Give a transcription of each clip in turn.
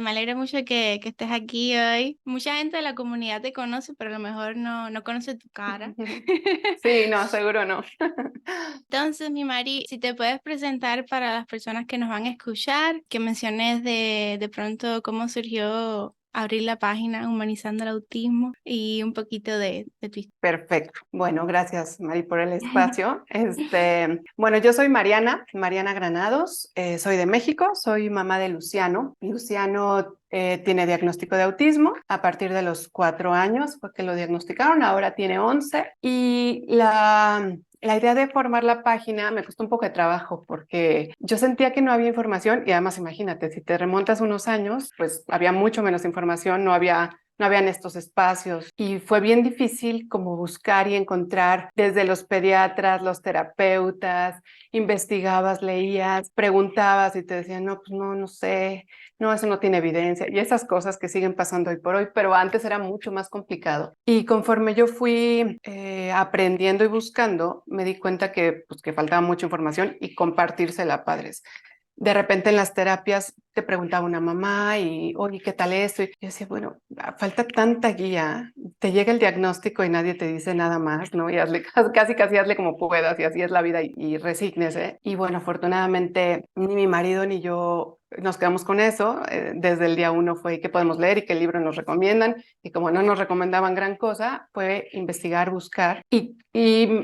me alegra mucho que estés aquí hoy. Mucha gente de la comunidad te conoce, pero a lo mejor no conoce tu cara. Sí, no, seguro no. Entonces, mi Mari, si te puedes presentar para las personas que nos van a escuchar, que menciones de pronto cómo surgió abrir la página Humanizando el Autismo y un poquito de tu historia. Perfecto. Bueno, gracias, Mari, por el espacio. Bueno, yo soy Mariana Granados, soy de México, soy mamá de Luciano. Luciano tiene diagnóstico de autismo a partir de los 4 años, fue que lo diagnosticaron, ahora tiene 11. Y la idea de formar la página me costó un poco de trabajo porque yo sentía que no había información y además imagínate, si te remontas unos años, pues había mucho menos información, no habían estos espacios y fue bien difícil como buscar y encontrar desde los pediatras, los terapeutas, investigabas, leías, preguntabas y te decían, no, pues no sé, no, eso no tiene evidencia y esas cosas que siguen pasando hoy por hoy, pero antes era mucho más complicado. Y conforme yo fui aprendiendo y buscando, me di cuenta pues, que faltaba mucha información y compartírsela a padres. De repente en las terapias te preguntaba una mamá y, oye, ¿qué tal esto? Y yo decía, bueno, falta tanta guía, te llega el diagnóstico y nadie te dice nada más, ¿no? Y hazle, casi hazle como puedas y así es la vida y resígnese. Y bueno, afortunadamente ni mi marido ni yo nos quedamos con eso. Desde el día uno fue qué podemos leer y qué libro nos recomiendan. Y como no nos recomendaban gran cosa, fue investigar, buscar. Y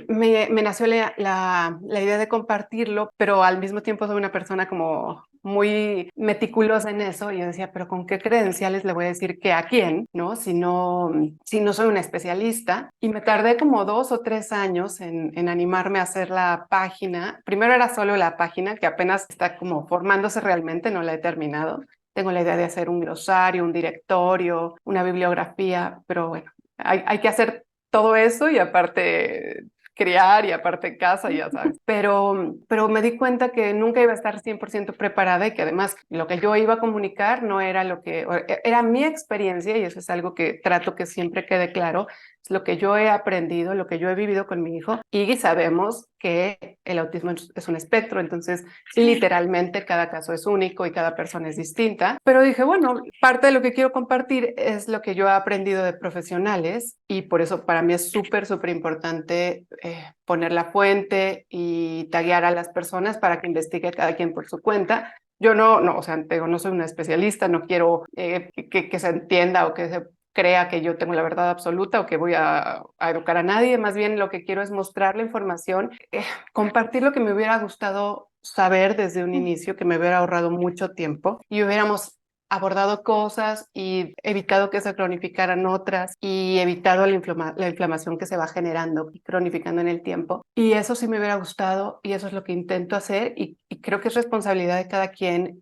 me nació la idea de compartirlo, pero al mismo tiempo soy una persona como muy meticulosa en eso y yo decía, pero ¿con qué credenciales le voy a decir que a quién, no? Si no soy una especialista. Y me tardé como 2 o 3 años en animarme a hacer la página. Primero era solo la página, que apenas está como formándose realmente, no la he terminado. Tengo la idea de hacer un glosario, un directorio, una bibliografía, pero bueno, hay que hacer todo eso y aparte criar y aparte casa, ya sabes. Pero me di cuenta que nunca iba a estar 100% preparada y que además lo que yo iba a comunicar no era era mi experiencia y eso es algo que trato que siempre quede claro, es lo que yo he aprendido, lo que yo he vivido con mi hijo y sabemos que el autismo es un espectro, entonces literalmente cada caso es único y cada persona es distinta. Pero dije, bueno, parte de lo que quiero compartir es lo que yo he aprendido de profesionales y por eso para mí es súper importante poner la fuente y taguear a las personas para que investigue cada quien por su cuenta. Yo no, o sea, te digo, no soy una especialista, no quiero que se entienda o que se crea que yo tengo la verdad absoluta o que voy a educar a nadie, más bien lo que quiero es mostrar la información, compartir lo que me hubiera gustado saber desde un inicio, que me hubiera ahorrado mucho tiempo y hubiéramos abordado cosas y evitado que se cronificaran otras y evitado la inflamación que se va generando y cronificando en el tiempo. Y eso sí me hubiera gustado y eso es lo que intento hacer y creo que es responsabilidad de cada quien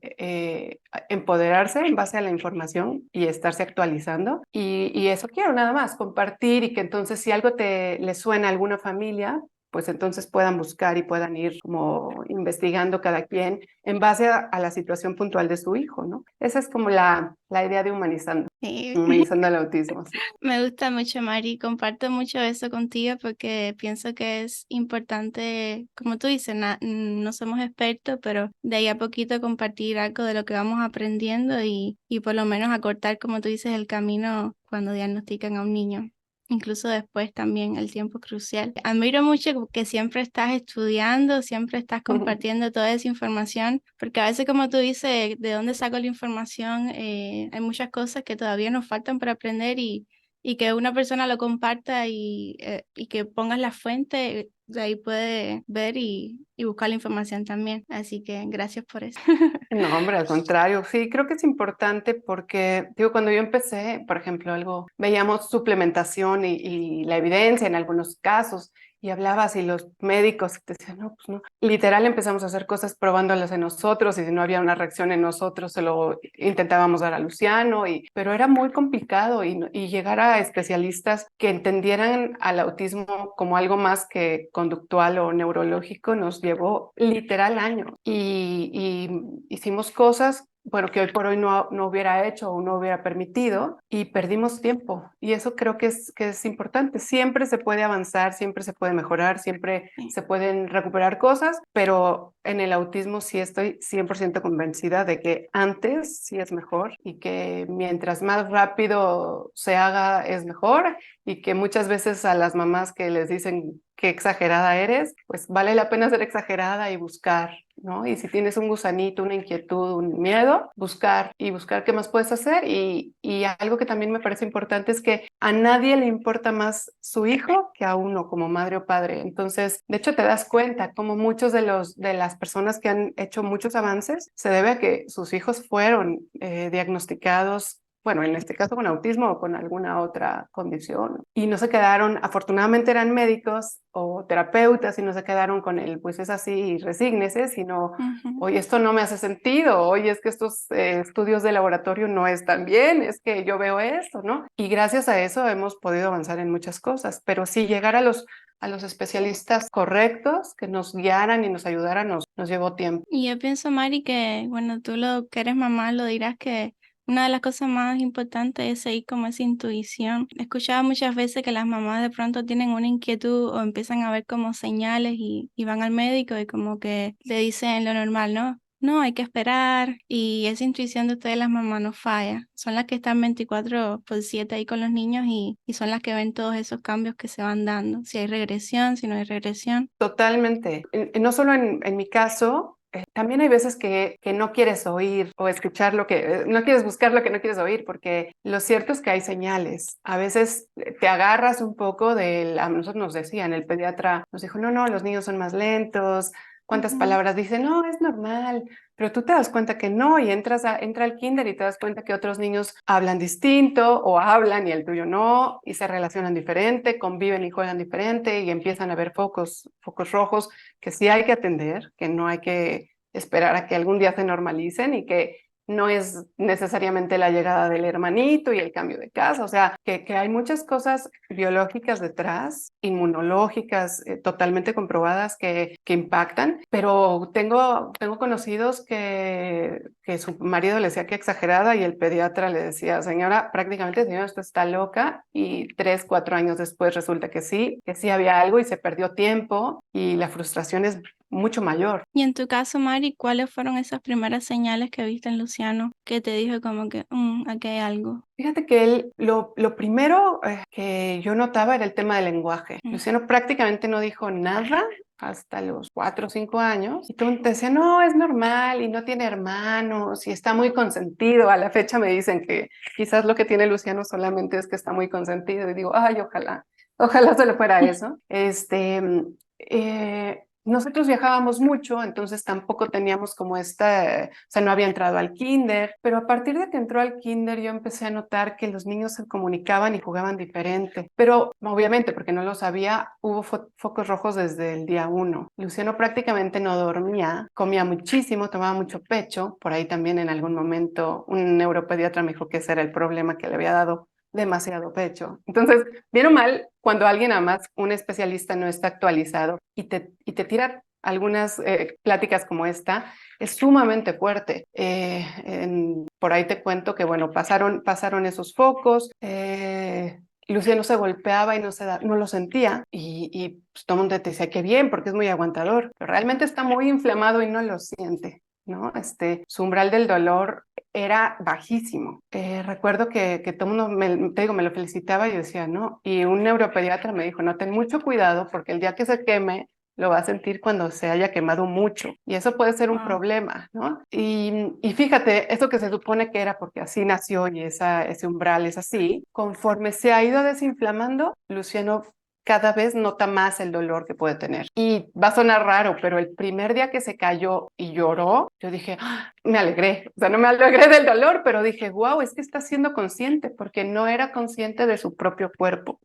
empoderarse en base a la información y estarse actualizando. Y eso quiero nada más, compartir y que entonces si algo le suena a alguna familia, pues entonces puedan buscar y puedan ir como investigando cada quien en base a la situación puntual de su hijo, ¿no? Esa es como la idea de Sí. humanizando el autismo. Sí. Me gusta mucho, Mari, comparto mucho eso contigo porque pienso que es importante, como tú dices, no somos expertos, pero de ahí a poquito compartir algo de lo que vamos aprendiendo y por lo menos acortar, como tú dices, el camino cuando diagnostican a un niño. Incluso después también el tiempo es crucial. Admiro mucho que siempre estás estudiando, siempre estás compartiendo toda esa información, porque a veces como tú dices, ¿de dónde saco la información? Hay muchas cosas que todavía nos faltan para aprender y que una persona lo comparta y que pongas la fuente, de ahí puede ver y buscar la información también. Así que gracias por eso. No, hombre, al contrario, sí, creo que es importante porque, digo, cuando yo empecé, por ejemplo, veíamos suplementación y la evidencia en algunos casos y hablabas y los médicos te decían, no, pues no. Literal empezamos a hacer cosas probándolas en nosotros y si no había una reacción en nosotros se lo intentábamos dar a Luciano, pero era muy complicado y llegar a especialistas que entendieran al autismo como algo más que conductual o neurológico nos llevó literal años y hicimos cosas bueno, que hoy por hoy no hubiera hecho o no hubiera permitido y perdimos tiempo. Y eso creo que es importante. Siempre se puede avanzar, siempre se puede mejorar, siempre Sí. se pueden recuperar cosas, pero en el autismo sí estoy 100% convencida de que antes sí es mejor y que mientras más rápido se haga es mejor y que muchas veces a las mamás que les dicen qué exagerada eres, pues vale la pena ser exagerada y buscar, ¿no? Y si tienes un gusanito, una inquietud, un miedo, buscar y buscar qué más puedes hacer. Y algo que también me parece importante es que a nadie le importa más su hijo que a uno como madre o padre. Entonces, de hecho, te das cuenta como muchos de las personas que han hecho muchos avances se debe a que sus hijos fueron diagnosticados, bueno, en este caso con autismo o con alguna otra condición. Y no se quedaron, afortunadamente eran médicos o terapeutas y no se quedaron con el, pues es así y resígnese, sino, Ujú. oye, esto no me hace sentido, oye, es que estos estudios de laboratorio no están bien, es que yo veo esto, ¿no? Y gracias a eso hemos podido avanzar en muchas cosas, pero sí llegar a los especialistas correctos que nos guiaran y nos ayudaran nos llevó tiempo. Y yo pienso, Mari, que, bueno, tú lo que eres mamá lo dirás que una de las cosas más importantes es seguir como esa intuición. He escuchado muchas veces que las mamás de pronto tienen una inquietud o empiezan a ver como señales y van al médico y como que le dicen lo normal, ¿no? No, hay que esperar. Y esa intuición de ustedes, las mamás, no falla. Son las que están 24/7 ahí con los niños y son las que ven todos esos cambios que se van dando. Si hay regresión, si no hay regresión. Totalmente. No solo en mi caso, también hay veces que no quieres oír o escuchar lo que, no quieres buscar lo que no quieres oír, porque lo cierto es que hay señales. A veces te agarras un poco a nosotros nos decían, el pediatra nos dijo, no, los niños son más lentos, cuántas Ujú. palabras dicen, no, es normal, pero tú te das cuenta que no y entra al kinder y te das cuenta que otros niños hablan distinto o hablan y el tuyo no y se relacionan diferente, conviven y juegan diferente y empiezan a ver focos rojos que sí hay que atender, que no hay que esperar a que algún día se normalicen y que no es necesariamente la llegada del hermanito y el cambio de casa, o sea, que hay muchas cosas biológicas detrás, inmunológicas, totalmente comprobadas que impactan, pero tengo conocidos que su marido le decía que exagerada y el pediatra le decía, señora, prácticamente, señora, usted está loca y 3, 4 años después resulta que sí había algo y se perdió tiempo y la frustración es mucho mayor. Y en tu caso, Mari, ¿cuáles fueron esas primeras señales que viste en Luciano que te dijo como que aquí hay algo"? Fíjate que lo primero que yo notaba era el tema del lenguaje. Mm. Luciano prácticamente no dijo nada hasta los 4 o 5 años. Y tú te decía, no, es normal y no tiene hermanos y está muy consentido. A la fecha me dicen que quizás lo que tiene Luciano solamente es que está muy consentido. Y digo, ay, ojalá solo fuera eso. Nosotros viajábamos mucho, entonces tampoco teníamos como o sea, no había entrado al kinder, pero a partir de que entró al kinder yo empecé a notar que los niños se comunicaban y jugaban diferente, pero obviamente porque no lo sabía, hubo focos rojos desde el día 1. Luciano prácticamente no dormía, comía muchísimo, tomaba mucho pecho, por ahí también en algún momento un neuropediatra me dijo que ese era el problema que le había dado demasiado pecho. Entonces, bien o mal, cuando alguien, además, un especialista no está actualizado y te tira algunas pláticas como esta, es sumamente fuerte. Por ahí te cuento que, bueno, pasaron esos focos. Luciano se golpeaba y no lo sentía y pues, todo el mundo te decía que bien porque es muy aguantador, pero realmente está muy inflamado y no lo siente, ¿no? Su umbral del dolor era bajísimo. Recuerdo que todo el mundo, te digo, me lo felicitaba y yo decía, no, y un neuropediatra me dijo, no, ten mucho cuidado porque el día que se queme, lo va a sentir cuando se haya quemado mucho y eso puede ser un Wow. problema, ¿no? Y fíjate, eso que se supone que era porque así nació y ese umbral es así, conforme se ha ido desinflamando, Luciano cada vez nota más el dolor que puede tener. Y va a sonar raro, pero el primer día que se cayó y lloró, yo dije, "Ah", me alegré, o sea, no me alegré del dolor, pero dije, wow, es que está siendo consciente, porque no era consciente de su propio cuerpo.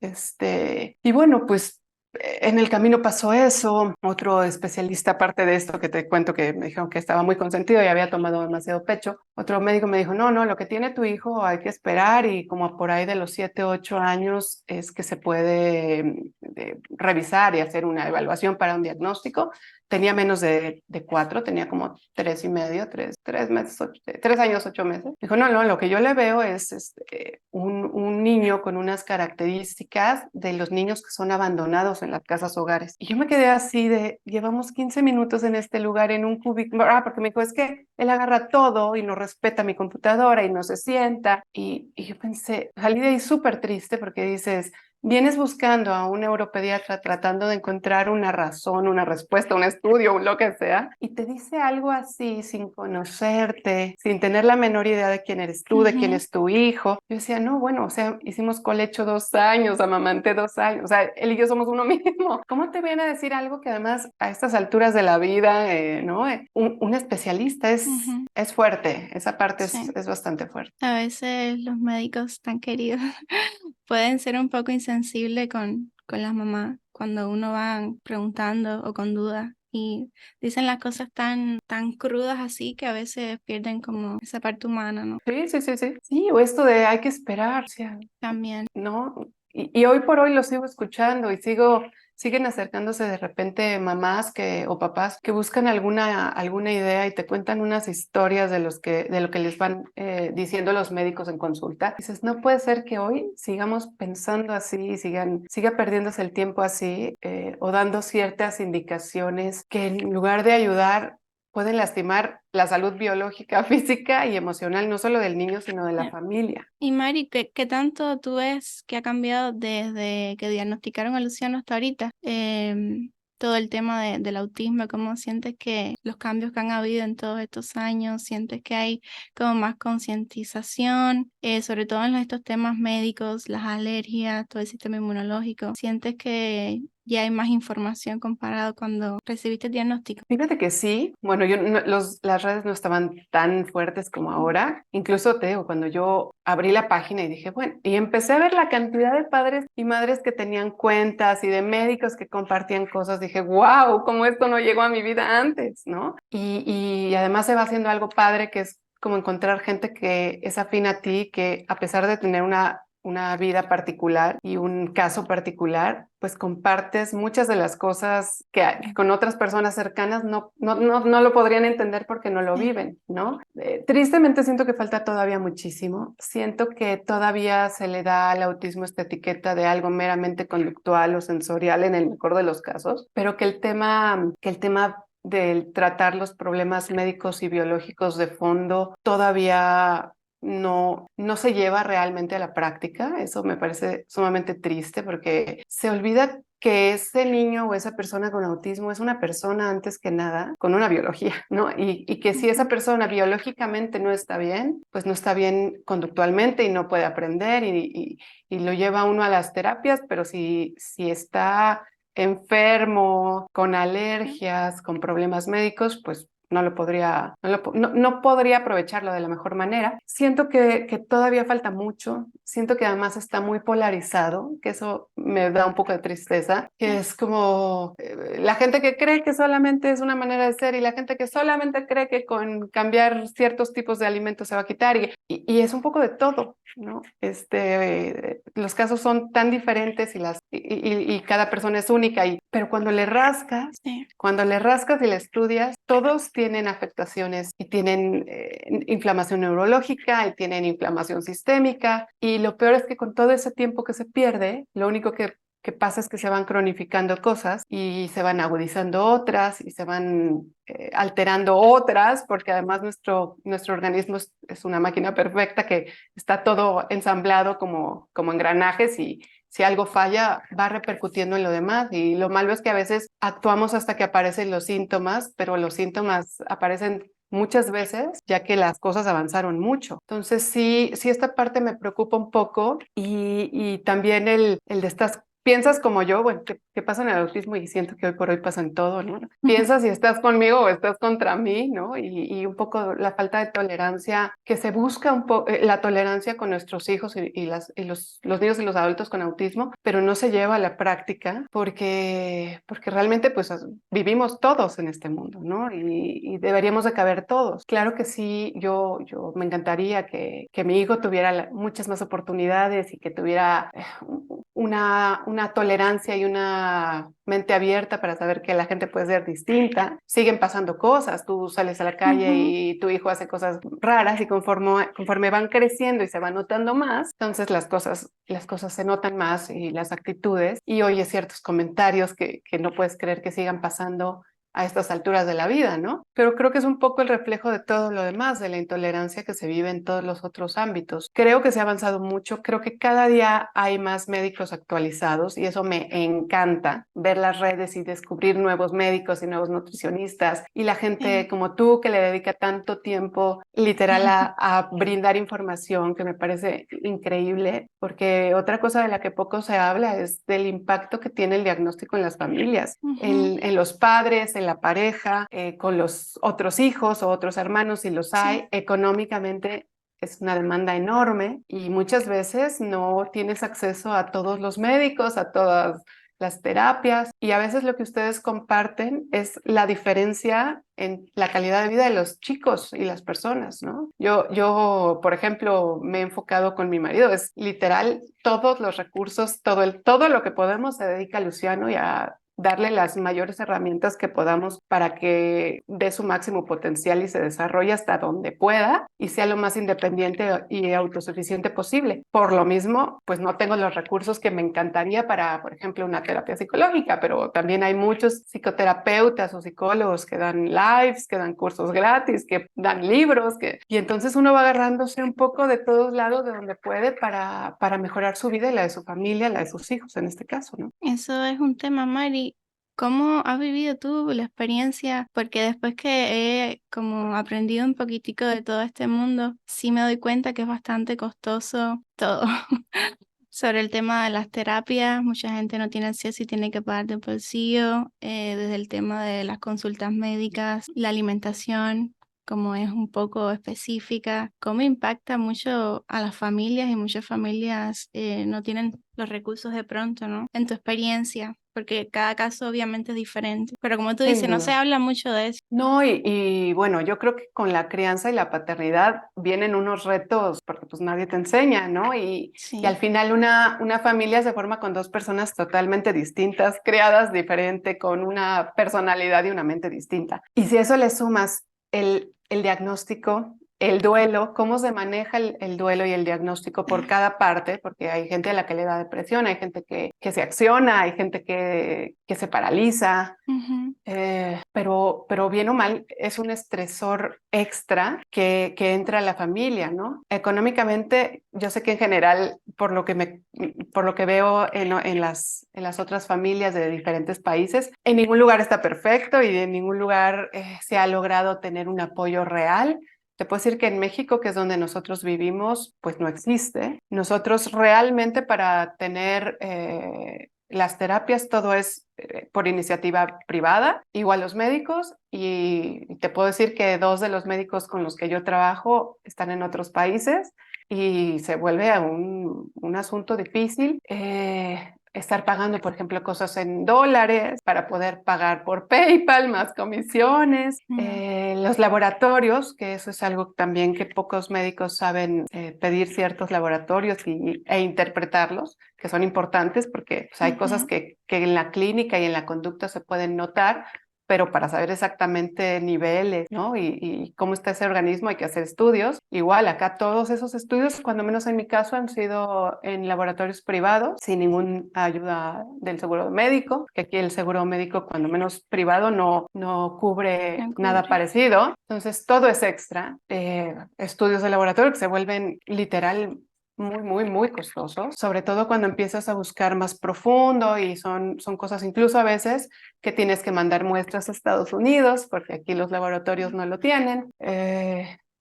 Y bueno, pues en el camino pasó eso. Otro especialista, aparte de esto que te cuento, que me dijeron que estaba muy consentido y había tomado demasiado pecho, otro médico me dijo, no, no, lo que tiene tu hijo hay que esperar y como por ahí de los 7, 8 años es que se puede revisar y hacer una evaluación para un diagnóstico. Tenía menos de 4, tenía como 3 y medio, 3 meses, 3 años, 8 meses. Dijo, no, no, lo que yo le veo es un niño con unas características de los niños que son abandonados en las casas hogares. Y yo me quedé así de, llevamos 15 minutos en este lugar, en un cubículo, porque me dijo, es que él agarra todo y no respeta mi computadora y no se sienta. Y yo pensé, salí de ahí súper triste porque dices, vienes buscando a un neuropediatra tratando de encontrar una razón, una respuesta, un estudio, lo que sea, y te dice algo así sin conocerte, sin tener la menor idea de quién eres tú, de quién Ujú, es tu hijo. Yo decía, no, bueno, o sea, hicimos colecho 2 años, amamanté 2 años, o sea, él y yo somos uno mismo. ¿Cómo te viene a decir algo que además a estas alturas de la vida, ¿no? Un especialista ujú, es fuerte, esa parte sí. es bastante fuerte. A veces los médicos tan queridos pueden ser un poco insensibles con las mamás cuando uno va preguntando o con dudas y dicen las cosas tan crudas así que a veces pierden como esa parte humana, ¿no? Sí, sí, sí, sí. Sí, o esto de hay que esperar, o sea, También. ¿no? Y hoy por hoy lo sigo escuchando y siguen acercándose de repente mamás o papás que buscan alguna idea y te cuentan unas historias de lo que les van diciendo los médicos en consulta. Dices, no puede ser que hoy sigamos pensando así y siga perdiéndose el tiempo así o dando ciertas indicaciones que en lugar de ayudar pueden lastimar la salud biológica, física y emocional, no solo del niño, sino de la familia. Y Mari, ¿qué tanto tú ves que ha cambiado desde que diagnosticaron a Luciano hasta ahorita? Todo el tema del autismo, ¿cómo sientes que los cambios que han habido en todos estos años? ¿Sientes que hay como más concientización, sobre todo en estos temas médicos, las alergias, todo el sistema inmunológico? ¿Sientes que ya hay más información comparado cuando recibiste el diagnóstico? Fíjate que sí, bueno, las redes no estaban tan fuertes como ahora. Incluso te digo, cuando yo abrí la página y dije, bueno, y empecé a ver la cantidad de padres y madres que tenían cuentas y de médicos que compartían cosas, dije, wow, cómo esto no llegó a mi vida antes, ¿no? Y además se va haciendo algo padre que es como encontrar gente que es afín a ti, que a pesar de tener una vida particular y un caso particular, pues compartes muchas de las cosas que con otras personas cercanas no lo podrían entender porque no lo Sí. viven, ¿no? Tristemente siento que falta todavía muchísimo. Siento que todavía se le da al autismo esta etiqueta de algo meramente conductual o sensorial en el mejor de los casos, pero que el tema del tratar los problemas médicos y biológicos de fondo todavía no se lleva realmente a la práctica. Eso me parece sumamente triste porque se olvida que ese niño o esa persona con autismo es una persona antes que nada con una biología, ¿no? Y que si esa Ujú. persona biológicamente no está bien, pues no está bien conductualmente y no puede aprender y lo lleva uno a las terapias, pero si está enfermo, con alergias, con problemas médicos, pues no podría aprovecharlo de la mejor manera. Siento que todavía falta mucho, siento que además está muy polarizado, que eso me da un poco de tristeza, que Sí. es como la gente que cree que solamente es una manera de ser y la gente que solamente cree que con cambiar ciertos tipos de alimentos se va a quitar y es un poco de todo, ¿no? Los casos son tan diferentes y cada persona es única, pero Sí. cuando le rascas y le estudias, todos tienen afectaciones y tienen inflamación neurológica y tienen inflamación sistémica. Y lo peor es que con todo ese tiempo que se pierde, lo único que pasa es que se van cronificando cosas y se van agudizando otras y se van alterando otras, porque además nuestro organismo es una máquina perfecta que está todo ensamblado como engranajes y si algo falla, va repercutiendo en lo demás y lo malo es que a veces actuamos hasta que aparecen los síntomas, pero los síntomas aparecen muchas veces ya que las cosas avanzaron mucho. Entonces sí esta parte me preocupa un poco y también el de estas, piensas como yo, bueno, que pasa en el autismo y siento que hoy por hoy pasa en todo, ¿no? Piensas si estás conmigo o estás contra mí, ¿no? Y un poco la falta de tolerancia que se busca un poco, la tolerancia con nuestros hijos los niños y los adultos con autismo, pero no se lleva a la práctica porque realmente pues vivimos todos en este mundo, ¿no? Y deberíamos de caber todos. Claro que sí, yo me encantaría que mi hijo tuviera muchas más oportunidades y que tuviera una tolerancia y una mente abierta para saber que la gente puede ser distinta. Siguen pasando cosas, tú sales a la calle Ujú. y tu hijo hace cosas raras y conforme van creciendo y se van notando más, entonces las cosas se notan más y las actitudes y oyes ciertos comentarios que no puedes creer que sigan pasando a estas alturas de la vida, ¿no? Pero creo que es un poco el reflejo de todo lo demás, de la intolerancia que se vive en todos los otros ámbitos. Creo que se ha avanzado mucho, creo que cada día hay más médicos actualizados y eso me encanta, ver las redes y descubrir nuevos médicos y nuevos nutricionistas y la gente Sí. como tú que le dedica tanto tiempo literal a brindar información que me parece increíble, porque otra cosa de la que poco se habla es del impacto que tiene el diagnóstico en las familias, Ujú. en los padres, en la pareja, con los otros hijos o otros hermanos, si los Sí. hay, económicamente es una demanda enorme y muchas veces no tienes acceso a todos los médicos, a todas las terapias y a veces lo que ustedes comparten es la diferencia en la calidad de vida de los chicos y las personas, ¿no? Por ejemplo, me he enfocado con mi marido, es literal todos los recursos, todo lo que podemos se dedica a Luciano y a darle las mayores herramientas que podamos para que dé su máximo potencial y se desarrolle hasta donde pueda y sea lo más independiente y autosuficiente posible. Por lo mismo, pues no tengo los recursos que me encantaría para, por ejemplo, una terapia psicológica, pero también hay muchos psicoterapeutas o psicólogos que dan lives, que dan cursos gratis, que dan libros, y entonces uno va agarrándose un poco de todos lados de donde puede para mejorar su vida y la de su familia, la de sus hijos en este caso, ¿no? Eso es un tema, Mari. ¿Cómo has vivido tú la experiencia? Porque después que he como aprendido un poquitico de todo este mundo, sí me doy cuenta que es bastante costoso todo. Sobre el tema de las terapias, mucha gente no tiene acceso y tiene que pagar de bolsillo, desde el tema de las consultas médicas, la alimentación, como es un poco específica, cómo impacta mucho a las familias y muchas familias no tienen los recursos de pronto, ¿no? En tu experiencia, porque cada caso obviamente es diferente, pero como tú Sin dices, no se duda. habla mucho de eso. No, y bueno, yo creo que con la crianza y la paternidad vienen unos retos, porque pues nadie te enseña, ¿no? Y al Sí. final una familia se forma con dos personas totalmente distintas, criadas diferente, con una personalidad y una mente distinta. Y si a eso le sumas el diagnóstico, el duelo, cómo se maneja el duelo y el diagnóstico por cada parte, porque hay gente a la que le da depresión, hay gente que se acciona, hay gente que se paraliza. Ujú. Pero bien o mal es un estresor extra que entra a la familia, ¿no? Económicamente, yo sé que en general, por lo que veo en las otras familias de diferentes países, en ningún lugar está perfecto y en ningún lugar se ha logrado tener un apoyo real. Te puedo decir que en México, que es donde nosotros vivimos, pues no existe. Nosotros realmente para tener las terapias, todo es por iniciativa privada, igual los médicos, y te puedo decir que dos de los médicos con los que yo trabajo están en otros países y se vuelve un asunto difícil. Estar pagando, por ejemplo, cosas en dólares para poder pagar por PayPal, más comisiones. Mm. Los laboratorios, que eso es algo también que pocos médicos saben pedir ciertos laboratorios e interpretarlos, que son importantes porque pues, hay cosas Ujú. que en la clínica y en la conducta se pueden notar, pero para saber exactamente niveles, ¿no? Y cómo está ese organismo hay que hacer estudios. Igual, acá todos esos estudios, cuando menos en mi caso, han sido en laboratorios privados, sin ninguna ayuda del seguro médico, que aquí el seguro médico, cuando menos privado, no cubre No nada cubre. parecido. Entonces, todo es extra. Estudios de laboratorio que se vuelven literal muy costosos, sobre todo cuando empiezas a buscar más profundo y son cosas incluso a veces que tienes que mandar muestras a Estados Unidos porque aquí los laboratorios no lo tienen.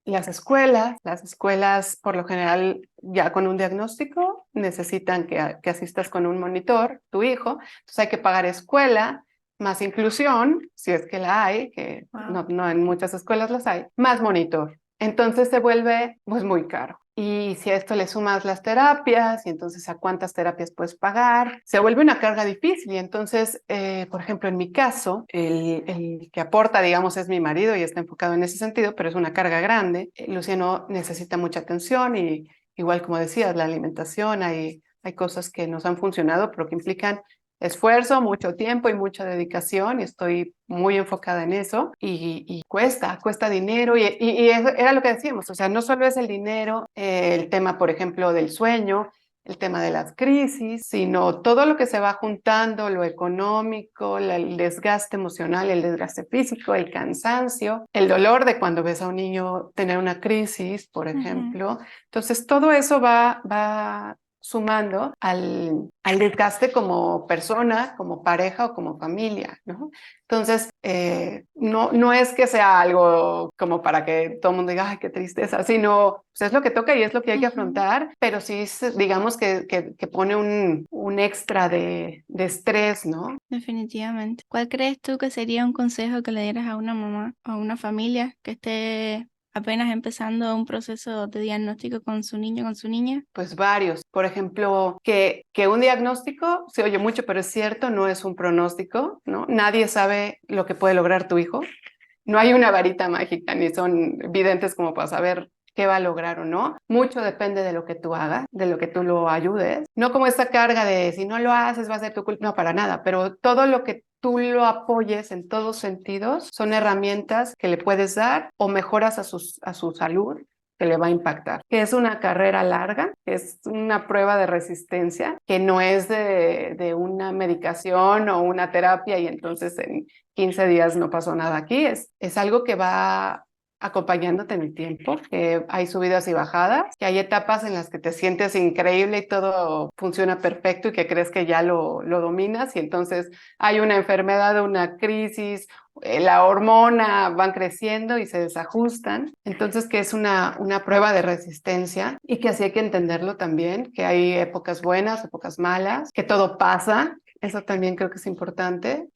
Las escuelas por lo general ya con un diagnóstico necesitan que asistas con un monitor, tu hijo, entonces hay que pagar escuela, más inclusión, si es que la hay, que Wow. no en muchas escuelas las hay, más monitor. Entonces se vuelve pues muy caro. Y si a esto le sumas las terapias, y entonces a cuántas terapias puedes pagar, se vuelve una carga difícil. Y entonces, por ejemplo, en mi caso, el que aporta, digamos, es mi marido y está enfocado en ese sentido, pero es una carga grande. Luciano necesita mucha atención y igual como decías, la alimentación, hay cosas que nos han funcionado, pero que implican esfuerzo, mucho tiempo y mucha dedicación, y estoy muy enfocada en eso, y cuesta dinero, y eso era lo que decíamos, o sea, no solo es el dinero, el tema, por ejemplo, del sueño, el tema de las crisis, sino todo lo que se va juntando, lo económico, el desgaste emocional, el desgaste físico, el cansancio, el dolor de cuando ves a un niño tener una crisis, por Ujú. ejemplo. Entonces, todo eso va sumando al desgaste como persona, como pareja o como familia, ¿no? Entonces, no es que sea algo como para que todo el mundo diga, ay, qué tristeza, sino pues es lo que toca y es lo que hay que Ujú. afrontar, pero sí, digamos que pone un extra de estrés, ¿no? Definitivamente. ¿Cuál crees tú que sería un consejo que le dieras a una mamá o a una familia que esté apenas empezando un proceso de diagnóstico con su niño, con su niña? Pues varios. Por ejemplo, que un diagnóstico, se oye mucho, pero es cierto, no es un pronóstico, ¿no? Nadie sabe lo que puede lograr tu hijo. No hay una varita mágica, ni son videntes como para saber qué va a lograr o no. Mucho depende de lo que tú hagas, de lo que tú lo ayudes. No como esta carga de si no lo haces va a ser tu culpa, no, para nada, pero todo lo que tú lo apoyes en todos sentidos son herramientas que le puedes dar o mejoras a su salud que le va a impactar. Que es una carrera larga, es una prueba de resistencia, que no es de una medicación o una terapia y entonces en 15 días no pasó nada aquí, es algo que va acompañándote en el tiempo, que hay subidas y bajadas, que hay etapas en las que te sientes increíble y todo funciona perfecto y que crees que ya lo dominas y entonces hay una enfermedad, una crisis, la hormona van creciendo y se desajustan, entonces que es una prueba de resistencia y que así hay que entenderlo también, que hay épocas buenas, épocas malas, que todo pasa. Eso también creo que es importante.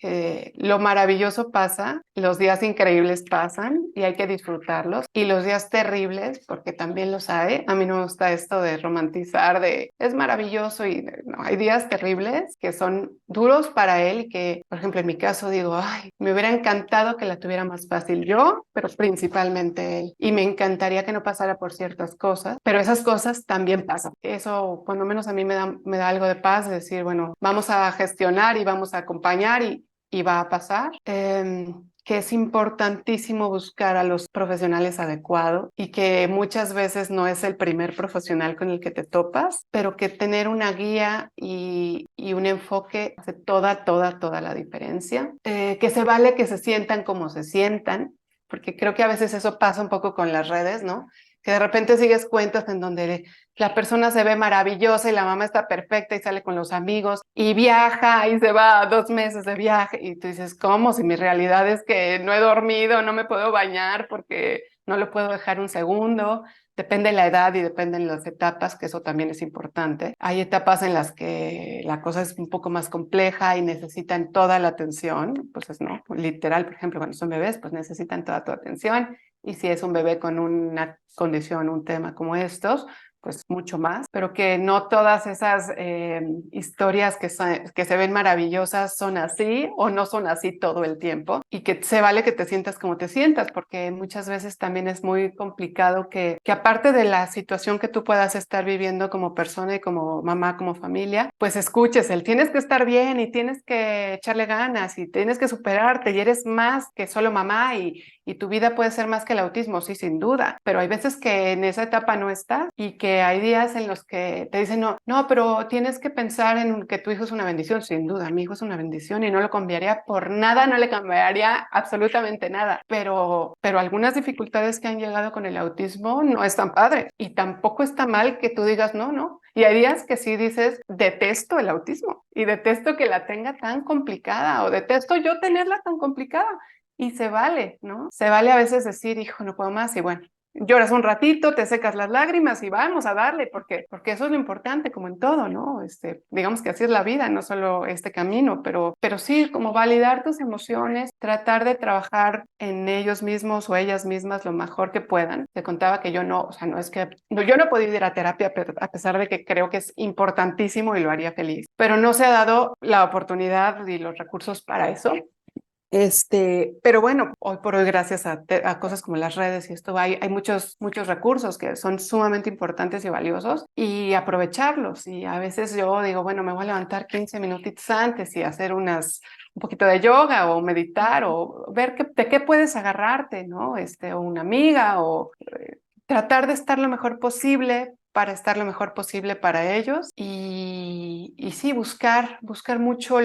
Lo maravilloso pasa, los días increíbles pasan y hay que disfrutarlos. Y los días terribles, porque también los hay. A mí no me gusta esto de romantizar, de es maravilloso y no, hay días terribles que son duros para él y que, por ejemplo, en mi caso digo, ay, me hubiera encantado que la tuviera más fácil yo, pero principalmente él. Y me encantaría que no pasara por ciertas cosas, pero esas cosas también pasan. Eso, cuando menos a mí me da algo de paz, de decir, bueno, vamos a gestionar y vamos a acompañar y va a pasar. Que es importantísimo buscar a los profesionales adecuados y que muchas veces no es el primer profesional con el que te topas, pero que tener una guía y un enfoque hace toda la diferencia. Que se vale que se sientan como se sientan, porque creo que a veces eso pasa un poco con las redes, ¿no? Que de repente sigues cuentas en donde la persona se ve maravillosa y la mamá está perfecta y sale con los amigos y viaja y se va 2 meses de viaje y tú dices, ¿cómo? Si mi realidad es que no he dormido, no me puedo bañar porque no lo puedo dejar un segundo. Depende de la edad y dependen las etapas, que eso también es importante. Hay etapas en las que la cosa es un poco más compleja y necesitan toda la atención, pues es no, literal, por ejemplo, cuando son bebés, pues necesitan toda tu atención. Y si es un bebé con una condición, un tema como estos, pues mucho más, pero que no todas esas historias que se ven maravillosas son así o no son así todo el tiempo y que se vale que te sientas como te sientas, porque muchas veces también es muy complicado que aparte de la situación que tú puedas estar viviendo como persona y como mamá, como familia, pues escuches el tienes que estar bien y tienes que echarle ganas y tienes que superarte y eres más que solo mamá y tu vida puede ser más que el autismo, sí, sin duda, pero hay veces que en esa etapa no estás y que hay días en los que te dicen, no, pero tienes que pensar en que tu hijo es una bendición, sin duda, mi hijo es una bendición y no lo cambiaría por nada, no le cambiaría absolutamente nada, pero algunas dificultades que han llegado con el autismo no están padres y tampoco está mal que tú digas, no. Y hay días que sí dices, detesto el autismo y detesto que la tenga tan complicada o detesto yo tenerla tan complicada. Y se vale, ¿no? Se vale a veces decir, hijo, no puedo más y bueno, lloras un ratito, te secas las lágrimas y vamos a darle, porque eso es lo importante, como en todo, ¿no? Digamos que así es la vida, no solo este camino, pero sí, como validar tus emociones, tratar de trabajar en ellos mismos o ellas mismas lo mejor que puedan. Te contaba que yo no, o sea, no es que, no, yo no he podido ir a terapia a pesar de que creo que es importantísimo y lo haría feliz, pero no se ha dado la oportunidad y los recursos para eso. Pero bueno, hoy por hoy, gracias a cosas como las redes y esto, hay muchos recursos que son sumamente importantes y valiosos y aprovecharlos. Y a veces yo digo, bueno, me voy a levantar 15 minutitos antes y hacer un poquito de yoga o meditar o ver de qué puedes agarrarte, ¿no? O una amiga o tratar de estar lo mejor posible para estar lo mejor posible para ellos y sí, buscar mucho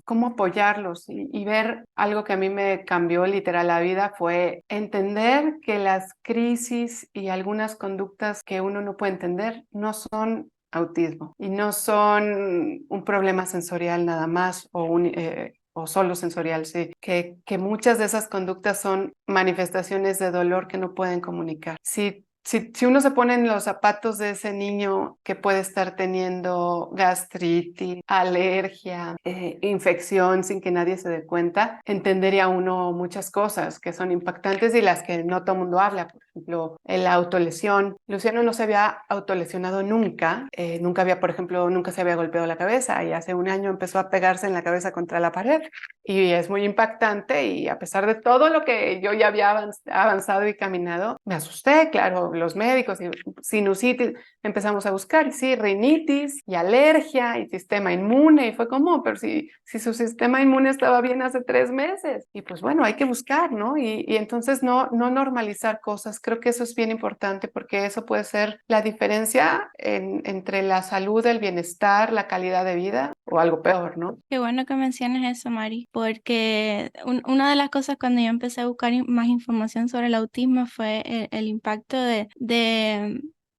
cómo apoyarlos y ver algo que a mí me cambió literal la vida fue entender que las crisis y algunas conductas que uno no puede entender no son autismo y no son un problema sensorial nada más o solo sensorial, sí, que muchas de esas conductas son manifestaciones de dolor que no pueden comunicar. Si uno se pone en los zapatos de ese niño que puede estar teniendo gastritis, alergia, infección sin que nadie se dé cuenta, entendería uno muchas cosas que son impactantes y las que no todo el mundo habla. Por ejemplo, la autolesión. Luciano no se había autolesionado nunca, nunca había, por ejemplo, nunca se había golpeado la cabeza y hace un año empezó a pegarse en la cabeza contra la pared y es muy impactante y a pesar de todo lo que yo ya había avanzado y caminado, me asusté, claro, los médicos y sinusitis, empezamos a buscar y sí, rinitis y alergia y sistema inmune y fue como, pero si su sistema inmune estaba bien hace 3 meses y pues bueno, hay que buscar, ¿no? Y entonces no normalizar cosas, creo que eso es bien importante porque eso puede ser la diferencia entre la salud, el bienestar, la calidad de vida o algo peor, ¿no? Qué bueno que menciones eso, Mari, porque una de las cosas cuando yo empecé a buscar más información sobre el autismo fue el impacto de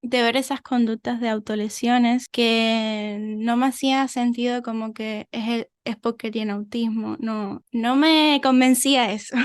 ver esas conductas de autolesiones que no me hacía sentido como que es porque tiene autismo. No me convencía eso.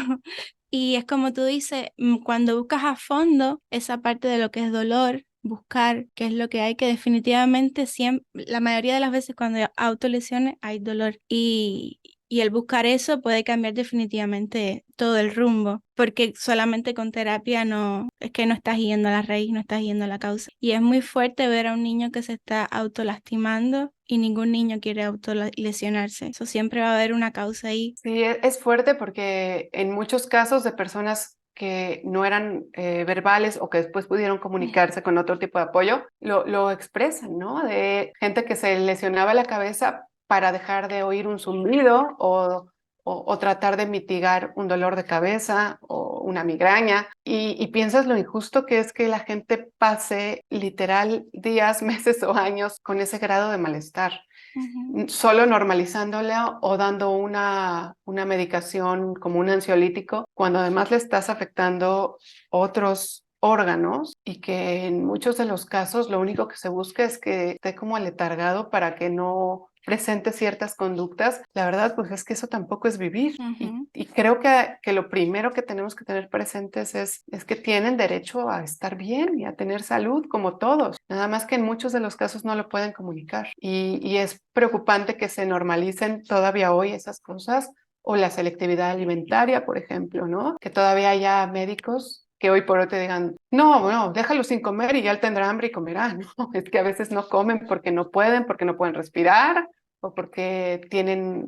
Y es como tú dices, cuando buscas a fondo esa parte de lo que es dolor, buscar qué es lo que hay, que definitivamente siempre, la mayoría de las veces cuando hay autolesiones hay dolor y el buscar eso puede cambiar definitivamente todo el rumbo, porque solamente con terapia no, es que no estás yendo a la raíz, no estás yendo a la causa. Y es muy fuerte ver a un niño que se está autolastimando y ningún niño quiere autolesionarse. Eso siempre va a haber una causa ahí. Sí, es fuerte porque en muchos casos de personas que no eran verbales o que después pudieron comunicarse con otro tipo de apoyo, lo expresan, ¿no? De gente que se lesionaba la cabeza para dejar de oír un zumbido o tratar de mitigar un dolor de cabeza o una migraña. Y piensas lo injusto que es que la gente pase literal días, meses o años con ese grado de malestar Ujú. solo normalizándola o dando una medicación como un ansiolítico, cuando además le estás afectando otros órganos y que en muchos de los casos lo único que se busca es que esté como aletargado para que no presente ciertas conductas. La verdad, pues es que eso tampoco es vivir. Ujú. Y creo que lo primero que tenemos que tener presentes es que tienen derecho a estar bien y a tener salud como todos. Nada más que en muchos de los casos no lo pueden comunicar. Y es preocupante que se normalicen todavía hoy esas cosas o la selectividad alimentaria, por ejemplo, ¿no? Que todavía haya médicos que hoy por hoy te digan, no, déjalo sin comer y ya él tendrá hambre y comerá, ¿no? Es que a veces no comen porque no pueden respirar o porque tienen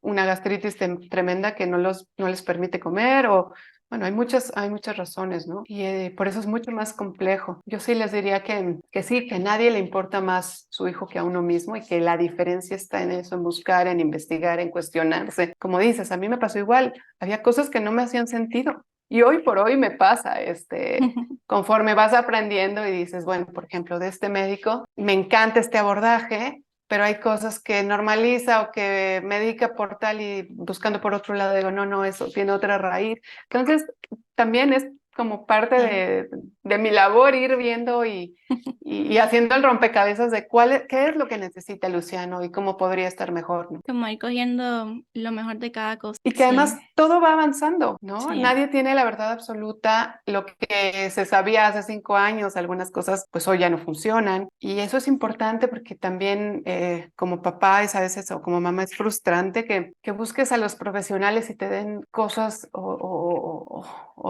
una gastritis tremenda que no les permite comer o bueno, hay muchas razones, ¿no? Y por eso es mucho más complejo. Yo sí les diría que sí, que a nadie le importa más su hijo que a uno mismo y que la diferencia está en eso, en buscar, en investigar, en cuestionarse. Como dices, a mí me pasó igual, había cosas que no me hacían sentido. Y hoy por hoy me pasa, conforme vas aprendiendo y dices, bueno, por ejemplo, de este médico, me encanta este abordaje, pero hay cosas que normaliza o que medica por tal y buscando por otro lado digo, no, eso tiene otra raíz. Entonces, también es como parte Claro. de mi labor ir viendo y haciendo el rompecabezas de qué es lo que necesita Luciano y cómo podría estar mejor, ¿no? Como ir cogiendo lo mejor de cada cosa. Y que Sí, además todo va avanzando, ¿no? sí. Nadie tiene la verdad absoluta. Lo que se sabía hace 5 años, algunas cosas pues hoy ya no funcionan. Y eso es importante porque también como papá es a veces o como mamá es frustrante que busques a los profesionales y te den cosas o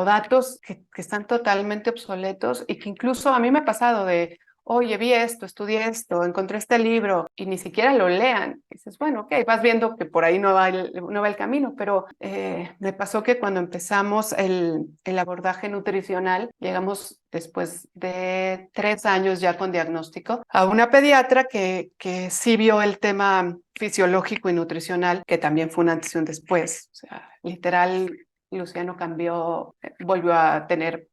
datos que están totalmente obsoletos y que incluso a mí me ha pasado de... Oye, vi esto, estudié esto, encontré este libro y ni siquiera lo lean. Y dices, bueno, ok, vas viendo que por ahí no va el camino, pero me pasó que cuando empezamos el abordaje nutricional, llegamos después de 3 años ya con diagnóstico a una pediatra que sí vio el tema fisiológico y nutricional, que también fue un antes y un después. O sea, literal, Luciano cambió, volvió a tener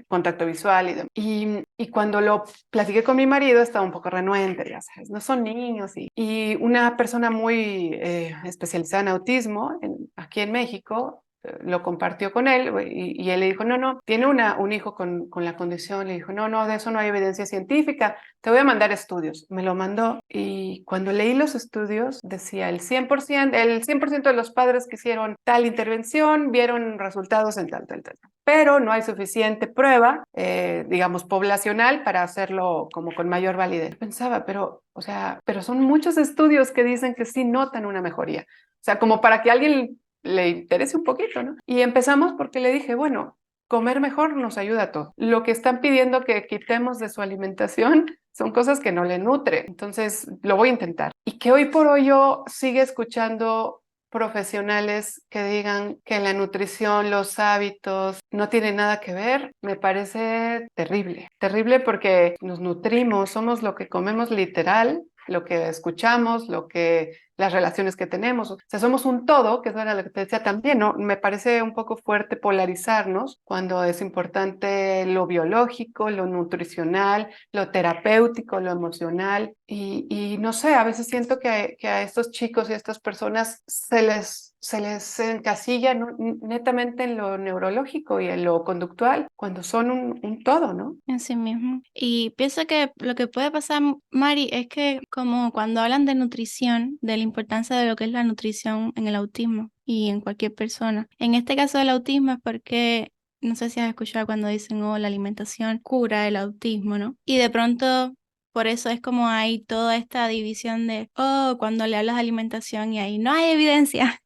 contacto visual y cuando lo platiqué con mi marido estaba un poco renuente, ya sabes, no son niños y una persona muy especializada en autismo aquí en México lo compartió con él y él le dijo, no, no, tiene un hijo con la condición, le dijo, no, no, de eso no hay evidencia científica, te voy a mandar estudios. Me lo mandó y cuando leí los estudios decía el 100% de los padres que hicieron tal intervención vieron resultados en tal, tal, tal, pero no hay suficiente prueba, digamos, poblacional para hacerlo como con mayor validez. Pensaba, pero, o sea, pero son muchos estudios que dicen que sí notan una mejoría. O sea, como para que a alguien le interese un poquito, ¿no? Y empezamos porque le dije, bueno, comer mejor nos ayuda a todo. Lo que están pidiendo que quitemos de su alimentación son cosas que no le nutren. Entonces, lo voy a intentar. Y que hoy por hoy yo siga escuchando profesionales que digan que la nutrición, los hábitos no tienen nada que ver, me parece terrible. Terrible porque nos nutrimos, somos lo que comemos literal, lo que escuchamos, las relaciones que tenemos. O sea, somos un todo, que eso era lo que te decía también, ¿no? Me parece un poco fuerte polarizarnos cuando es importante lo biológico, lo nutricional, lo terapéutico, lo emocional. Y no sé, a veces siento que a estos chicos y a estas personas se les encasilla netamente en lo neurológico y en lo conductual, cuando son un todo, ¿no? Así mismo. Y pienso que lo que puede pasar, Mari, es que como cuando hablan de nutrición, de la importancia de lo que es la nutrición en el autismo y en cualquier persona. En este caso del autismo es porque, no sé si has escuchado cuando dicen, oh, la alimentación cura el autismo, ¿no? Y de pronto, por eso es como hay toda esta división de, oh, cuando le hablas de alimentación y ahí no hay evidencia.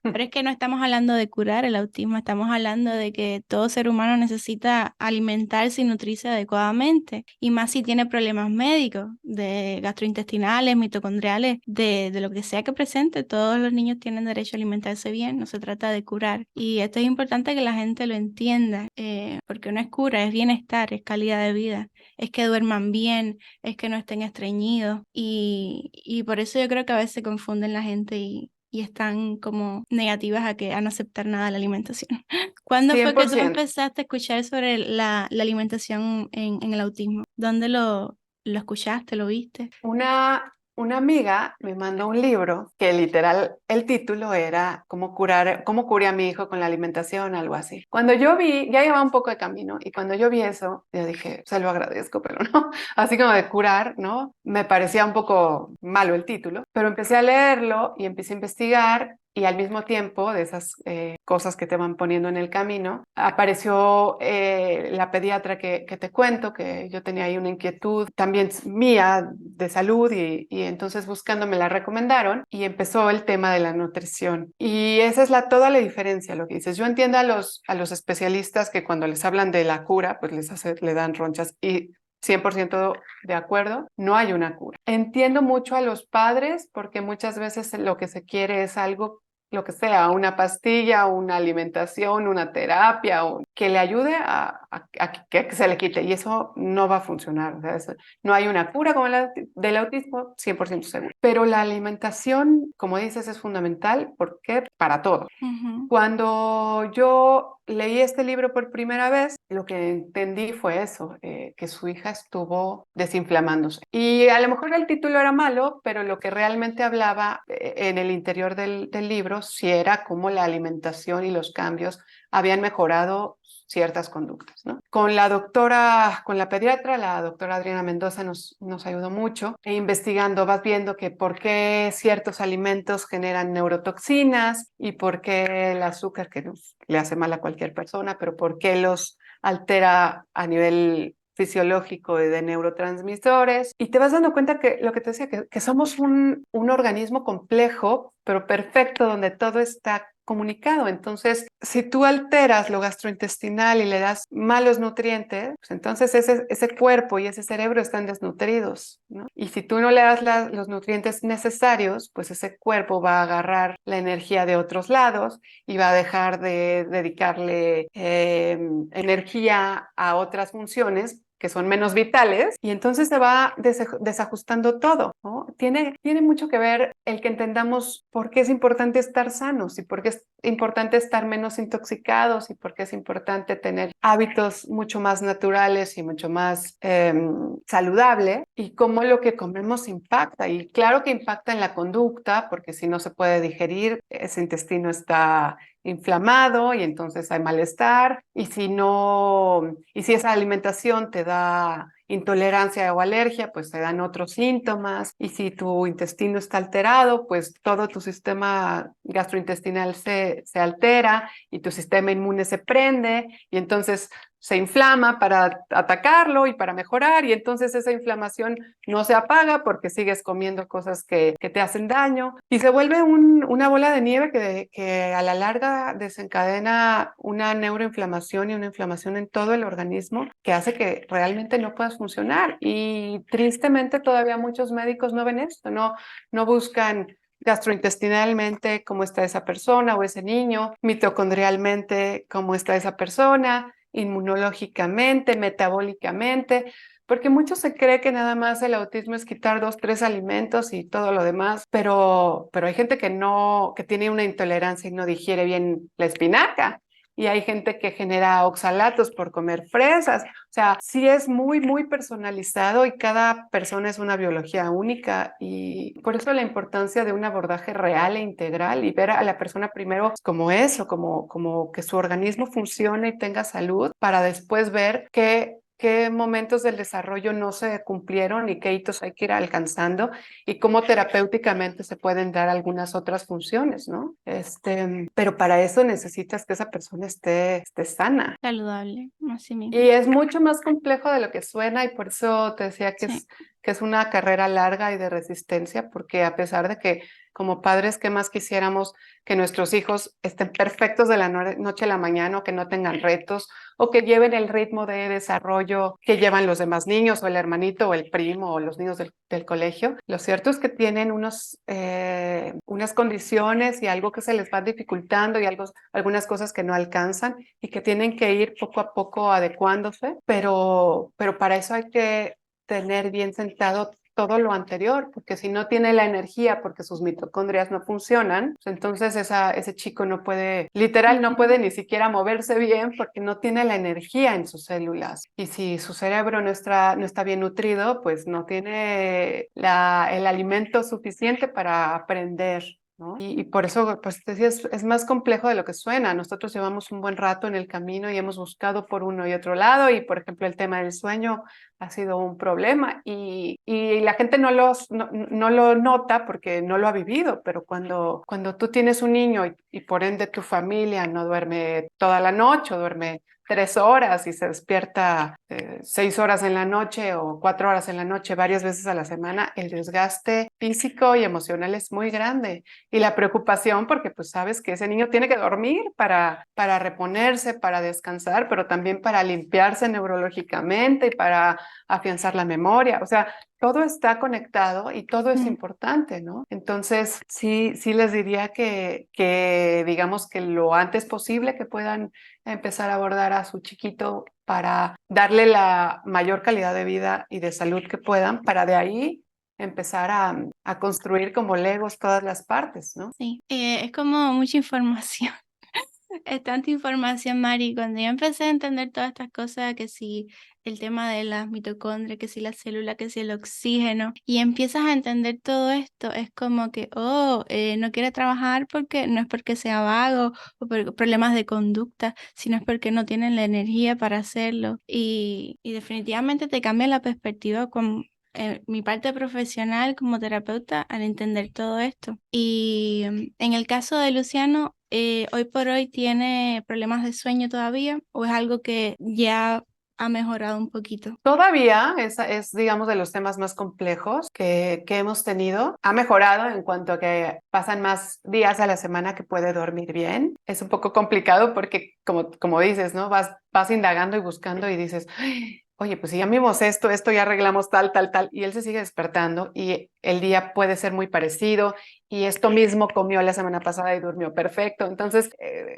Pero es que no estamos hablando de curar el autismo, estamos hablando de que todo ser humano necesita alimentarse y nutrirse adecuadamente, y más si tiene problemas médicos, de gastrointestinales, mitocondriales, de lo que sea que presente, todos los niños tienen derecho a alimentarse bien, no se trata de curar. Y esto es importante que la gente lo entienda, porque no es cura, es bienestar, es calidad de vida, es que duerman bien, es que no estén estreñidos, y por eso yo creo que a veces confunden la gente y están como negativas a no aceptar nada de la alimentación. ¿Cuándo cien fue que por tú ciento empezaste a escuchar sobre la alimentación en el autismo? ¿Dónde lo escuchaste, lo viste? Una amiga me mandó un libro que literal el título era cómo curé a mi hijo con la alimentación, algo así. Cuando yo vi, ya llevaba un poco de camino y cuando yo vi eso, yo dije, se lo agradezco, pero no, así como de curar, ¿no? Me parecía un poco malo el título, pero empecé a leerlo y empecé a investigar y al mismo tiempo de esas cosas que te van poniendo en el camino, apareció la pediatra que te cuento, que yo tenía ahí una inquietud también mía de salud y entonces buscando me la recomendaron y empezó el tema de la nutrición. Y esa es toda la diferencia, lo que dices. Yo entiendo a los especialistas que cuando les hablan de la cura, pues le dan ronchas y 100% de acuerdo, no hay una cura. Entiendo mucho a los padres porque muchas veces lo que se quiere es algo, lo que sea, una pastilla, una alimentación, una terapia, que le ayude a que se le quite y eso no va a funcionar. O sea, no hay una cura como la del autismo, 100% seguro. Pero la alimentación, como dices, es fundamental porque para todo. Ujú. Cuando yo leí este libro por primera vez, lo que entendí fue eso, que su hija estuvo desinflamándose. Y a lo mejor el título era malo, pero lo que realmente hablaba en el interior del libro sí era cómo la alimentación y los cambios habían mejorado ciertas conductas, ¿no? Con la pediatra, la doctora Adriana Mendoza nos ayudó mucho investigando, vas viendo que por qué ciertos alimentos generan neurotoxinas y por qué el azúcar, que le hace mal a cualquier persona, pero por qué los altera a nivel fisiológico y de neurotransmisores, y te vas dando cuenta que lo que te decía, que somos un organismo complejo, pero perfecto, donde todo está comunicado. Entonces, si tú alteras lo gastrointestinal y le das malos nutrientes, pues entonces ese cuerpo y ese cerebro están desnutridos, ¿no? Y si tú no le das los nutrientes necesarios, pues ese cuerpo va a agarrar la energía de otros lados y va a dejar de dedicarle energía a otras funciones que son menos vitales, y entonces se va desajustando todo, ¿no? Tiene mucho que ver el que entendamos por qué es importante estar sanos y por qué es importante estar menos intoxicados y por qué es importante tener hábitos mucho más naturales y mucho más saludable, y cómo lo que comemos impacta. Y claro que impacta en la conducta, porque si no se puede digerir, ese intestino está inflamado y entonces hay malestar, y si esa alimentación te da intolerancia o alergia, pues te dan otros síntomas, y si tu intestino está alterado, pues todo tu sistema gastrointestinal se altera y tu sistema inmune se prende, y entonces se inflama para atacarlo y para mejorar, y entonces esa inflamación no se apaga porque sigues comiendo cosas que te hacen daño, y se vuelve una bola de nieve que a la larga desencadena una neuroinflamación y una inflamación en todo el organismo que hace que realmente no puedas funcionar. Y tristemente todavía muchos médicos no ven esto, no buscan gastrointestinalmente cómo está esa persona o ese niño, mitocondrialmente cómo está esa persona, inmunológicamente, metabólicamente, porque mucho se cree que nada más el autismo es quitar 2, 3 alimentos y todo lo demás, pero hay gente que tiene una intolerancia y no digiere bien la espinaca. Y hay gente que genera oxalatos por comer fresas. O sea, sí es muy, muy personalizado y cada persona es una biología única, y por eso la importancia de un abordaje real e integral y ver a la persona primero como eso, como que su organismo funcione y tenga salud, para después ver qué momentos del desarrollo no se cumplieron y qué hitos hay que ir alcanzando y cómo terapéuticamente se pueden dar algunas otras funciones, ¿no? Pero para eso necesitas que esa persona esté sana. Saludable, así mismo. Y es mucho más complejo de lo que suena, y por eso te decía Sí. que es una carrera larga y de resistencia, porque a pesar de que como padres, ¿qué más quisiéramos? Que nuestros hijos estén perfectos de la noche a la mañana, o que no tengan retos, o que lleven el ritmo de desarrollo que llevan los demás niños, o el hermanito, o el primo, o los niños del colegio. Lo cierto es que tienen unas condiciones y algo que se les va dificultando, y algunas cosas que no alcanzan y que tienen que ir poco a poco adecuándose, pero para eso hay que tener bien sentado todo lo anterior, porque si no tiene la energía porque sus mitocondrias no funcionan, pues entonces ese chico no puede, literal, no puede ni siquiera moverse bien porque no tiene la energía en sus células. Y si su cerebro no está bien nutrido, pues no tiene el alimento suficiente para aprender, ¿no? Y por eso, pues te decía, es más complejo de lo que suena. Nosotros llevamos un buen rato en el camino y hemos buscado por uno y otro lado, y por ejemplo el tema del sueño ha sido un problema, y la gente no lo nota porque no lo ha vivido, pero cuando tú tienes un niño y por ende tu familia no duerme toda la noche, o duerme 3 horas y se despierta 6 horas en la noche o 4 horas en la noche varias veces a la semana, el desgaste físico y emocional es muy grande, y la preocupación porque pues sabes que ese niño tiene que dormir para reponerse, para descansar, pero también para limpiarse neurológicamente y para afianzar la memoria. O sea, todo está conectado y todo es Mm. importante, ¿no? Entonces, sí les diría que digamos que lo antes posible que puedan empezar a abordar a su chiquito para darle la mayor calidad de vida y de salud que puedan, para de ahí empezar a construir como legos todas las partes, ¿no? Sí, es como mucha información. Es tanta información, Mari. Cuando yo empecé a entender todas estas cosas, que si el tema de las mitocondrias, que si la célula, que si el oxígeno, y empiezas a entender todo esto, es como que, no quiere trabajar porque no es porque sea vago o por problemas de conducta, sino es porque no tienen la energía para hacerlo. Y definitivamente te cambia la perspectiva con mi parte profesional como terapeuta al entender todo esto. Y en el caso de Luciano, hoy por hoy tiene problemas de sueño todavía, o es algo que ya ha mejorado un poquito. Todavía es, digamos, de los temas más complejos que hemos tenido. Ha mejorado en cuanto a que pasan más días a la semana que puede dormir bien. Es un poco complicado porque, como dices, ¿no? Vas indagando y buscando y dices, "Ay, oye, pues si ya vimos esto ya arreglamos tal, tal, tal", y él se sigue despertando y el día puede ser muy parecido y esto mismo comió la semana pasada y durmió perfecto. Entonces,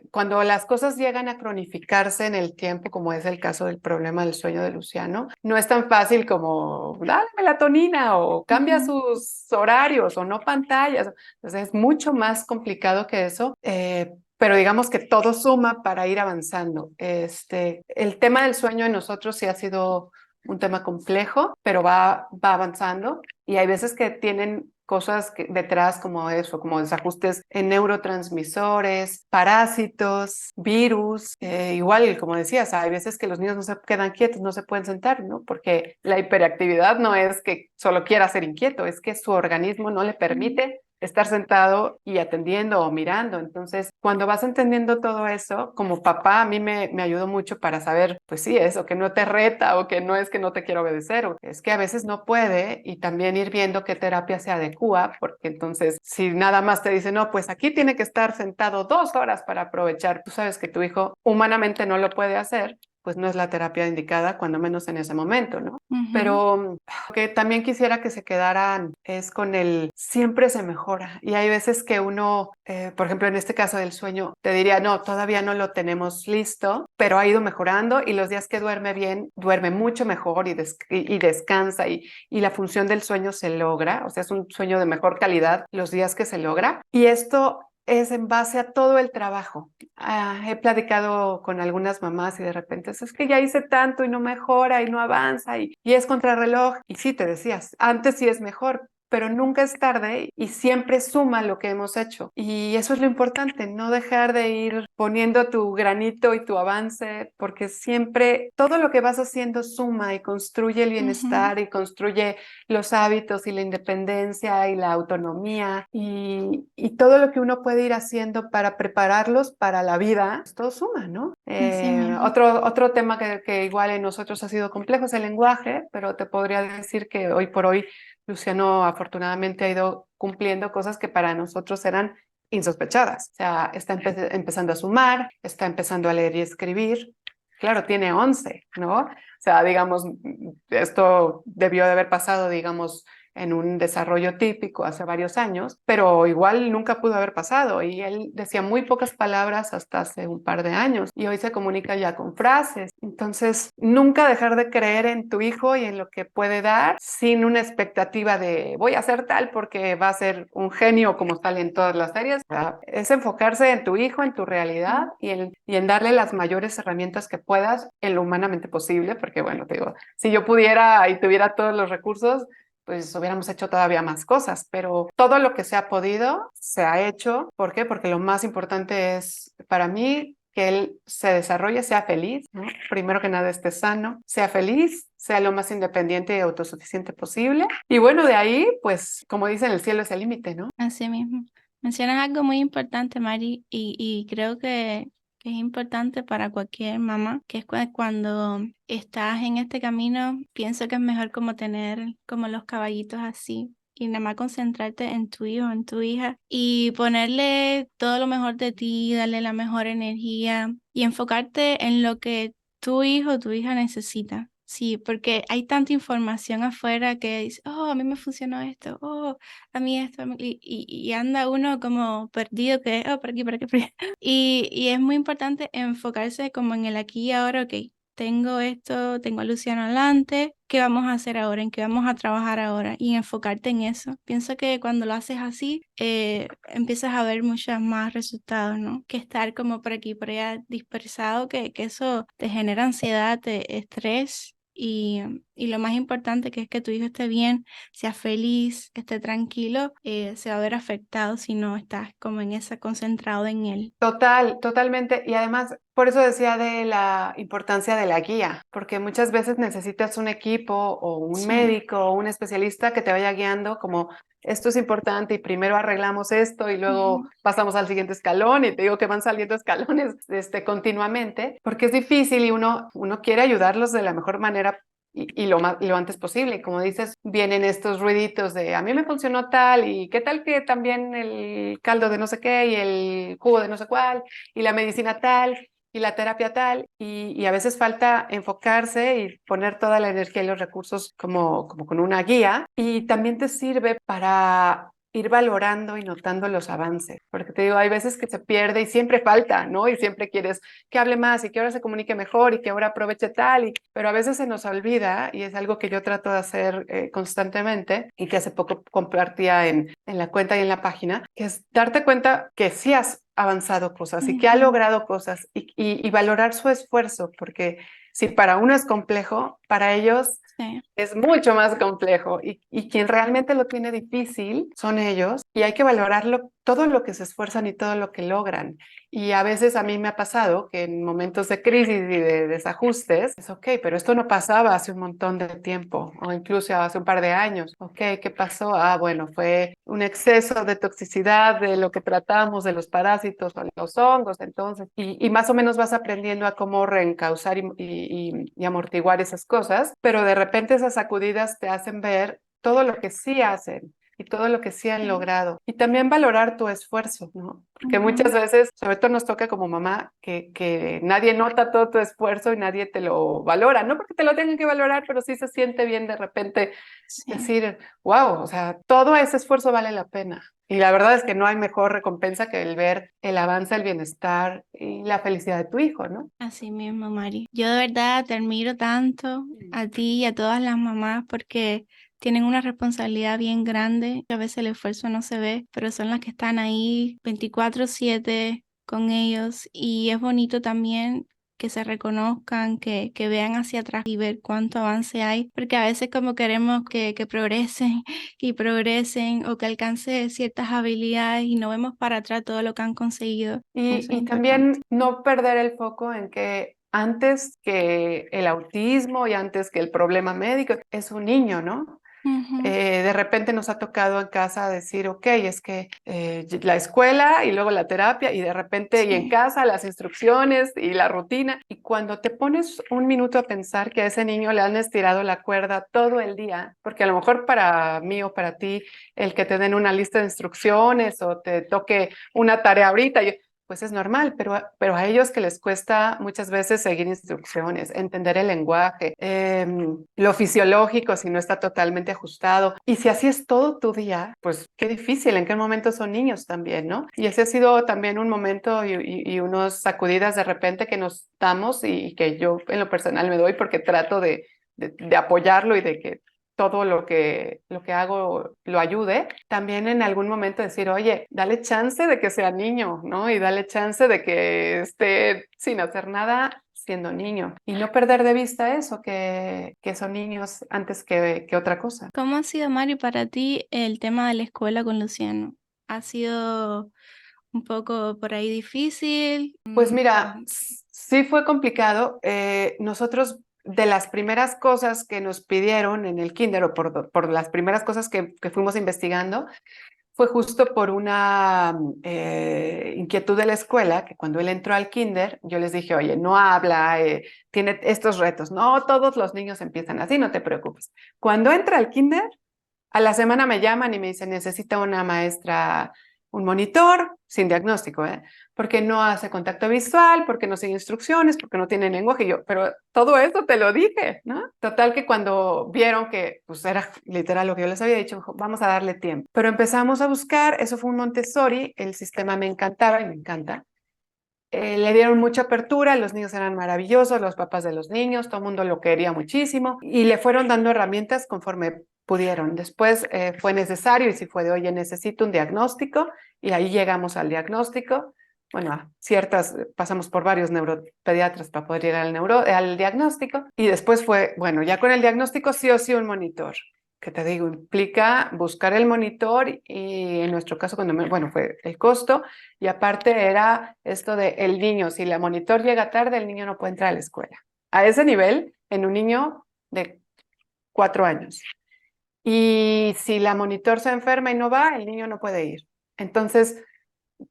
cuando las cosas llegan a cronificarse en el tiempo, como es el caso del problema del sueño de Luciano, no es tan fácil como dale melatonina o cambia Ujú. sus horarios o no pantallas. Entonces, es mucho más complicado que eso. Pero digamos que todo suma para ir avanzando. El tema del sueño en nosotros sí ha sido un tema complejo, pero va avanzando y hay veces que tienen cosas detrás como eso, como desajustes en neurotransmisores, parásitos, virus. Igual, como decías, hay veces que los niños no se quedan quietos, no se pueden sentar, ¿no? Porque la hiperactividad no es que solo quiera ser inquieto, es que su organismo no le permite estar sentado y atendiendo o mirando. Entonces, cuando vas entendiendo todo eso, como papá, a mí me ayudó mucho para saber, pues sí, eso, que no te reta o que no es que no te quiero obedecer, o es que a veces no puede y también ir viendo qué terapia se adecua, porque entonces, si nada más te dice, no, pues aquí tiene que estar sentado 2 horas para aprovechar, tú sabes que tu hijo humanamente no lo puede hacer, pues no es la terapia indicada, cuando menos en ese momento, ¿no? Ujú. Pero lo que también quisiera que se quedaran es con el siempre se mejora. Y hay veces que uno, por ejemplo, en este caso del sueño, te diría, no, todavía no lo tenemos listo, pero ha ido mejorando y los días que duerme bien, duerme mucho mejor y descansa y la función del sueño se logra. O sea, es un sueño de mejor calidad los días que se logra. Y esto es en base a todo el trabajo. He platicado con algunas mamás y de repente es que ya hice tanto y no mejora y no avanza y es contrarreloj. Y sí, te decías, antes sí es mejor, pero nunca es tarde y siempre suma lo que hemos hecho. Y eso es lo importante, no dejar de ir poniendo tu granito y tu avance, porque siempre todo lo que vas haciendo suma y construye el Ujú. bienestar y construye los hábitos y la independencia y la autonomía y todo lo que uno puede ir haciendo para prepararlos para la vida, pues todo suma, ¿no? Así mismo. Otro tema que igual en nosotros ha sido complejo es el lenguaje, pero te podría decir que hoy por hoy Luciano afortunadamente ha ido cumpliendo cosas que para nosotros eran insospechadas. O sea, está empezando a sumar, está empezando a leer y escribir. Claro, tiene 11, ¿no? O sea, digamos, esto debió de haber pasado, digamos, en un desarrollo típico hace varios años, pero igual nunca pudo haber pasado y él decía muy pocas palabras hasta hace un par de años y hoy se comunica ya con frases. Entonces, nunca dejar de creer en tu hijo y en lo que puede dar sin una expectativa de voy a hacer tal porque va a ser un genio como sale en todas las series. O sea, es enfocarse en tu hijo, en tu realidad y en darle las mayores herramientas que puedas en lo humanamente posible, porque bueno, te digo, si yo pudiera y tuviera todos los recursos, pues hubiéramos hecho todavía más cosas, pero todo lo que se ha podido se ha hecho. ¿Por qué? Porque lo más importante es para mí que él se desarrolle, sea feliz, ¿no? Primero que nada esté sano, sea feliz, sea lo más independiente y autosuficiente posible. Y bueno, de ahí, pues como dicen, el cielo es el límite, ¿no? Así mismo. Mencionas algo muy importante, Mari, y creo que es importante para cualquier mamá, que es cuando estás en este camino, pienso que es mejor como tener como los caballitos así y nada más concentrarte en tu hijo, en tu hija y ponerle todo lo mejor de ti, darle la mejor energía y enfocarte en lo que tu hijo o tu hija necesita. Sí, porque hay tanta información afuera que dice, a mí me funcionó esto, a mí esto, y anda uno como perdido por aquí, por aquí, por allá. Y es muy importante enfocarse como en el aquí y ahora, ok, tengo esto, tengo a Luciano adelante, ¿qué vamos a hacer ahora? ¿En qué vamos a trabajar ahora? Y enfocarte en eso. Pienso que cuando lo haces así, empiezas a ver muchos más resultados, ¿no? Que estar como por aquí, por allá dispersado, que eso te genera ansiedad, estrés. Y lo más importante que es que tu hijo esté bien, sea feliz, esté tranquilo, se va a ver afectado si no estás como en esa concentrado en él. Totalmente. Y además, por eso decía de la importancia de la guía, porque muchas veces necesitas un equipo o un Sí. médico o un especialista que te vaya guiando como esto es importante y primero arreglamos esto y luego Ujú. pasamos al siguiente escalón y te digo que van saliendo escalones continuamente, porque es difícil y uno quiere ayudarlos de la mejor manera y lo antes posible. Y como dices, vienen estos ruiditos de a mí me funcionó tal y qué tal que también el caldo de no sé qué y el jugo de no sé cuál y la medicina tal y la terapia tal y a veces falta enfocarse y poner toda la energía y los recursos como con una guía y también te sirve para ir valorando y notando los avances, porque te digo, hay veces que se pierde y siempre falta, ¿no? Y siempre quieres que hable más y que ahora se comunique mejor y que ahora aproveche tal, pero a veces se nos olvida y es algo que yo trato de hacer constantemente y que hace poco compartía en la cuenta y en la página, que es darte cuenta que sí has avanzado cosas y que ha Ujú. logrado cosas y valorar su esfuerzo, porque si para uno es complejo, para ellos Sí. es mucho más complejo y quien realmente lo tiene difícil son ellos y hay que valorarlo todo lo que se esfuerzan y todo lo que logran. Y a veces a mí me ha pasado que en momentos de crisis y de desajustes, es ok, pero esto no pasaba hace un montón de tiempo o incluso hace un par de años. Ok, ¿qué pasó? Ah, bueno, fue un exceso de toxicidad de lo que tratamos, de los parásitos o los hongos, entonces, y más o menos vas aprendiendo a cómo reencauzar y amortiguar esas cosas, pero de repente esas sacudidas te hacen ver todo lo que sí hacen y todo lo que sí han Sí. logrado. Y también valorar tu esfuerzo, ¿no? Porque muchas Ujú. veces, sobre todo nos toca como mamá, que nadie nota todo tu esfuerzo y nadie te lo valora. No porque te lo tengan que valorar, pero sí se siente bien de repente Sí. decir, wow, o sea, todo ese esfuerzo vale la pena. Y la verdad es que no hay mejor recompensa que el ver el avance, el bienestar y la felicidad de tu hijo, ¿no? Así mismo, Mari. Yo de verdad te admiro tanto a ti y a todas las mamás porque tienen una responsabilidad bien grande. A veces el esfuerzo no se ve, pero son las que están ahí 24/7 con ellos. Y es bonito también que se reconozcan, que vean hacia atrás y ver cuánto avance hay, porque a veces como queremos que progresen y progresen o que alcance ciertas habilidades y no vemos para atrás todo lo que han conseguido. Eso es Y importante. también no perder el foco en que antes que el autismo y antes que el problema médico es un niño, ¿no? Ujú. De repente nos ha tocado en casa decir, ok, es que la escuela y luego la terapia y de repente y en Sí. casa las instrucciones y la rutina. Y cuando te pones un minuto a pensar que a ese niño le han estirado la cuerda todo el día, porque a lo mejor para mí o para ti el que te den una lista de instrucciones o te toque una tarea ahorita, pues es normal, pero a ellos que les cuesta muchas veces seguir instrucciones, entender el lenguaje, lo fisiológico si no está totalmente ajustado. Y si así es todo tu día, pues qué difícil, en qué momento son niños también, ¿no? Y ese ha sido también un momento y unos sacudidas de repente que nos damos y que yo en lo personal me doy porque trato de apoyarlo y de que todo lo que hago lo ayude, también en algún momento decir, oye, dale chance de que sea niño, ¿no? Y dale chance de que esté sin hacer nada siendo niño. Y no perder de vista eso, que son niños antes que otra cosa. ¿Cómo ha sido, Mari, para ti el tema de la escuela con Luciano? ¿Ha sido un poco por ahí difícil? Pues mira, sí fue complicado. Nosotros de las primeras cosas que nos pidieron en el kinder o por las primeras cosas que fuimos investigando, fue justo por una inquietud de la escuela, que cuando él entró al kinder, yo les dije, oye, no habla, tiene estos retos. No, todos los niños empiezan así, no te preocupes. Cuando entra al kinder, a la semana me llaman y me dicen, necesita una maestra, un monitor sin diagnóstico, ¿eh? Porque no hace contacto visual, porque no sigue instrucciones, porque no tiene lenguaje. Y yo, pero todo eso te lo dije, ¿no? Total que cuando vieron que pues era literal lo que yo les había dicho, vamos a darle tiempo. Pero empezamos a buscar, eso fue un Montessori, el sistema me encantaba y me encanta. Le dieron mucha apertura, los niños eran maravillosos, los papás de los niños, todo el mundo lo quería muchísimo y le fueron dando herramientas conforme pudieron. Después fue necesario y si fue de, oye, necesito un diagnóstico y ahí llegamos al diagnóstico. Bueno, pasamos por varios neuropediatras para poder llegar al diagnóstico y después fue, bueno, ya con el diagnóstico sí o sí un monitor que te digo, implica buscar el monitor y en nuestro caso, bueno, fue el costo y aparte era esto de el niño, si la monitor llega tarde, el niño no puede entrar a la escuela. A ese nivel, en un niño de 4 años. Y si la monitor se enferma y no va, el niño no puede ir. Entonces,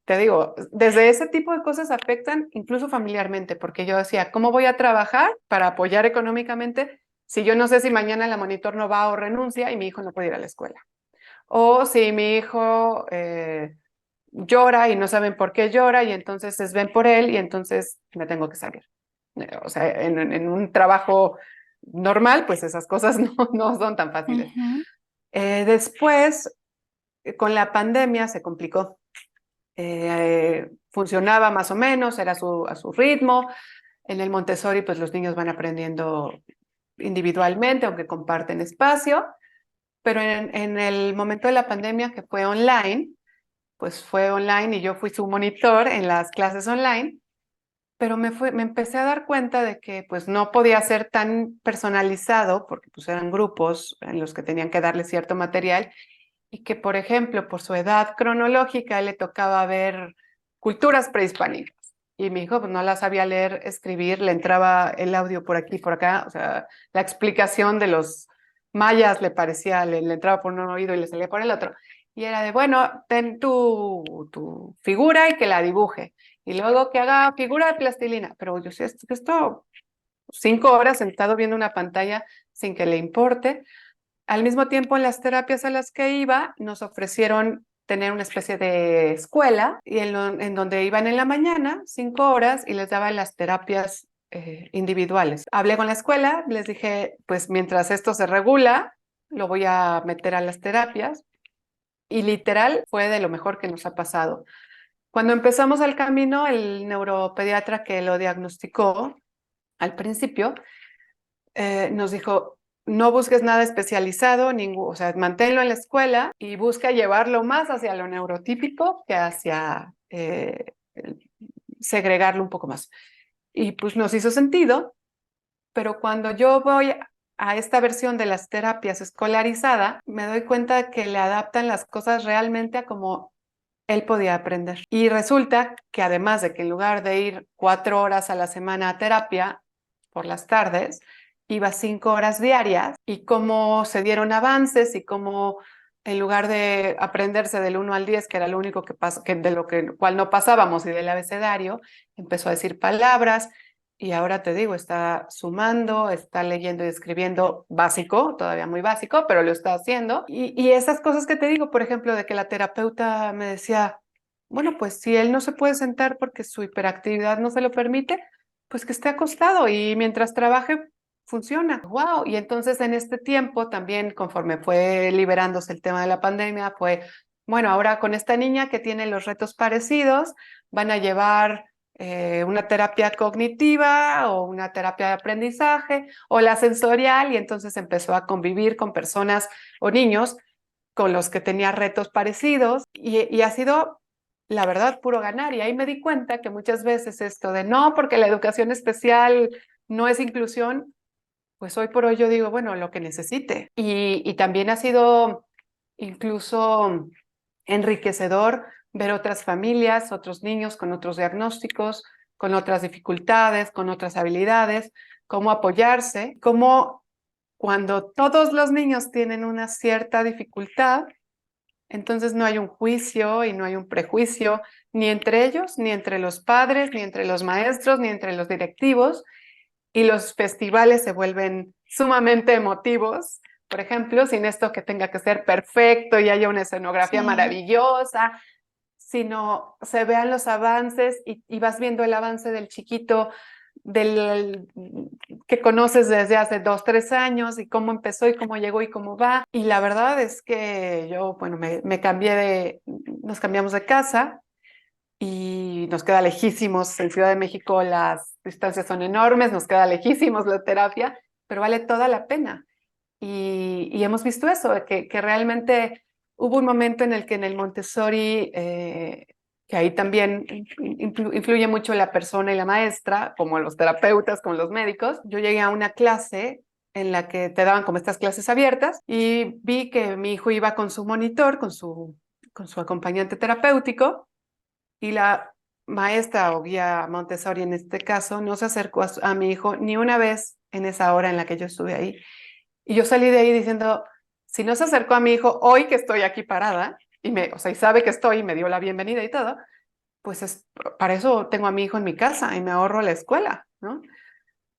te digo, desde ese tipo de cosas afectan incluso familiarmente, porque yo decía, ¿cómo voy a trabajar para apoyar económicamente si yo no sé si mañana la monitor no va o renuncia y mi hijo no puede ir a la escuela? O si mi hijo llora y no saben por qué llora y entonces ven por él y entonces me tengo que salir. O sea, en un trabajo normal, pues esas cosas no son tan fáciles. Ujú. Después, con la pandemia se complicó. Funcionaba más o menos, era a su ritmo. En el Montessori, pues los niños van aprendiendo individualmente, aunque comparten espacio, pero en el momento de la pandemia, que fue online, pues fue online y yo fui su monitor en las clases online, pero me empecé a dar cuenta de que pues no podía ser tan personalizado porque pues eran grupos en los que tenían que darle cierto material y que, por ejemplo, por su edad cronológica, le tocaba ver culturas prehispánicas. Y mi hijo pues, no la sabía leer, escribir, le entraba el audio por aquí, por acá, o sea, la explicación de los mayas le parecía, le entraba por un oído y le salía por el otro. Y era de, bueno, ten tu figura y que la dibuje. Y luego que haga figura de plastilina. Pero yo sé, esto 5 horas sentado viendo una pantalla sin que le importe. Al mismo tiempo, en las terapias a las que iba, nos ofrecieron tener una especie de escuela y en donde iban en la mañana 5 horas y les daban las terapias individuales. Hablé con la escuela, les dije, pues mientras esto se regula, lo voy a meter a las terapias y literal fue de lo mejor que nos ha pasado. Cuando empezamos el camino, el neuropediatra que lo diagnosticó al principio nos dijo, no busques nada especializado, o sea, manténlo en la escuela y busca llevarlo más hacia lo neurotípico que hacia segregarlo un poco más. Y pues nos hizo sentido, pero cuando yo voy a esta versión de las terapias escolarizada, me doy cuenta que le adaptan las cosas realmente a como él podía aprender. Y resulta que además de que en lugar de ir 4 horas a la semana a terapia por las tardes, iba 5 horas diarias y cómo se dieron avances y cómo en lugar de aprenderse del 1 al 10, que era lo único que de lo cual no pasábamos y del abecedario, empezó a decir palabras y ahora te digo, está sumando, está leyendo y escribiendo básico, todavía muy básico, pero lo está haciendo. Y esas cosas que te digo, por ejemplo, de que la terapeuta me decía, bueno, pues si él no se puede sentar porque su hiperactividad no se lo permite, pues que esté acostado y mientras trabaje funciona. Wow. Y entonces en este tiempo también, conforme fue liberándose el tema de la pandemia, fue, bueno, ahora con esta niña que tiene los retos parecidos, van a llevar una terapia cognitiva o una terapia de aprendizaje o la sensorial y entonces empezó a convivir con personas o niños con los que tenía retos parecidos y ha sido, la verdad, puro ganar. Y ahí me di cuenta que muchas veces esto de no, porque la educación especial no es inclusión, pues hoy por hoy yo digo, bueno, lo que necesite. Y también ha sido incluso enriquecedor ver otras familias, otros niños con otros diagnósticos, con otras dificultades, con otras habilidades, cómo apoyarse, cómo cuando todos los niños tienen una cierta dificultad, entonces no hay un juicio y no hay un prejuicio ni entre ellos, ni entre los padres, ni entre los maestros, ni entre los directivos, y los festivales se vuelven sumamente emotivos. Por ejemplo, sin esto que tenga que ser perfecto y haya una escenografía Sí. maravillosa, sino se vean los avances y vas viendo el avance del chiquito que conoces desde hace 2, 3 años y cómo empezó y cómo llegó y cómo va. Y la verdad es que yo, bueno, nos cambiamos de casa y nos queda lejísimos. En Ciudad de México las distancias son enormes, nos queda lejísimos la terapia, pero vale toda la pena. Y hemos visto eso, que realmente hubo un momento en el que en el Montessori, que ahí también influye mucho la persona y la maestra, como los terapeutas, como los médicos. Yo llegué a una clase en la que te daban como estas clases abiertas y vi que mi hijo iba con su monitor, con su acompañante terapéutico, y la maestra o guía Montessori en este caso no se acercó a mi hijo ni una vez en esa hora en la que yo estuve ahí. Y yo salí de ahí diciendo, si no se acercó a mi hijo hoy que estoy aquí parada, o sea, y sabe que estoy y me dio la bienvenida y todo, pues para eso tengo a mi hijo en mi casa y me ahorro la escuela, ¿no?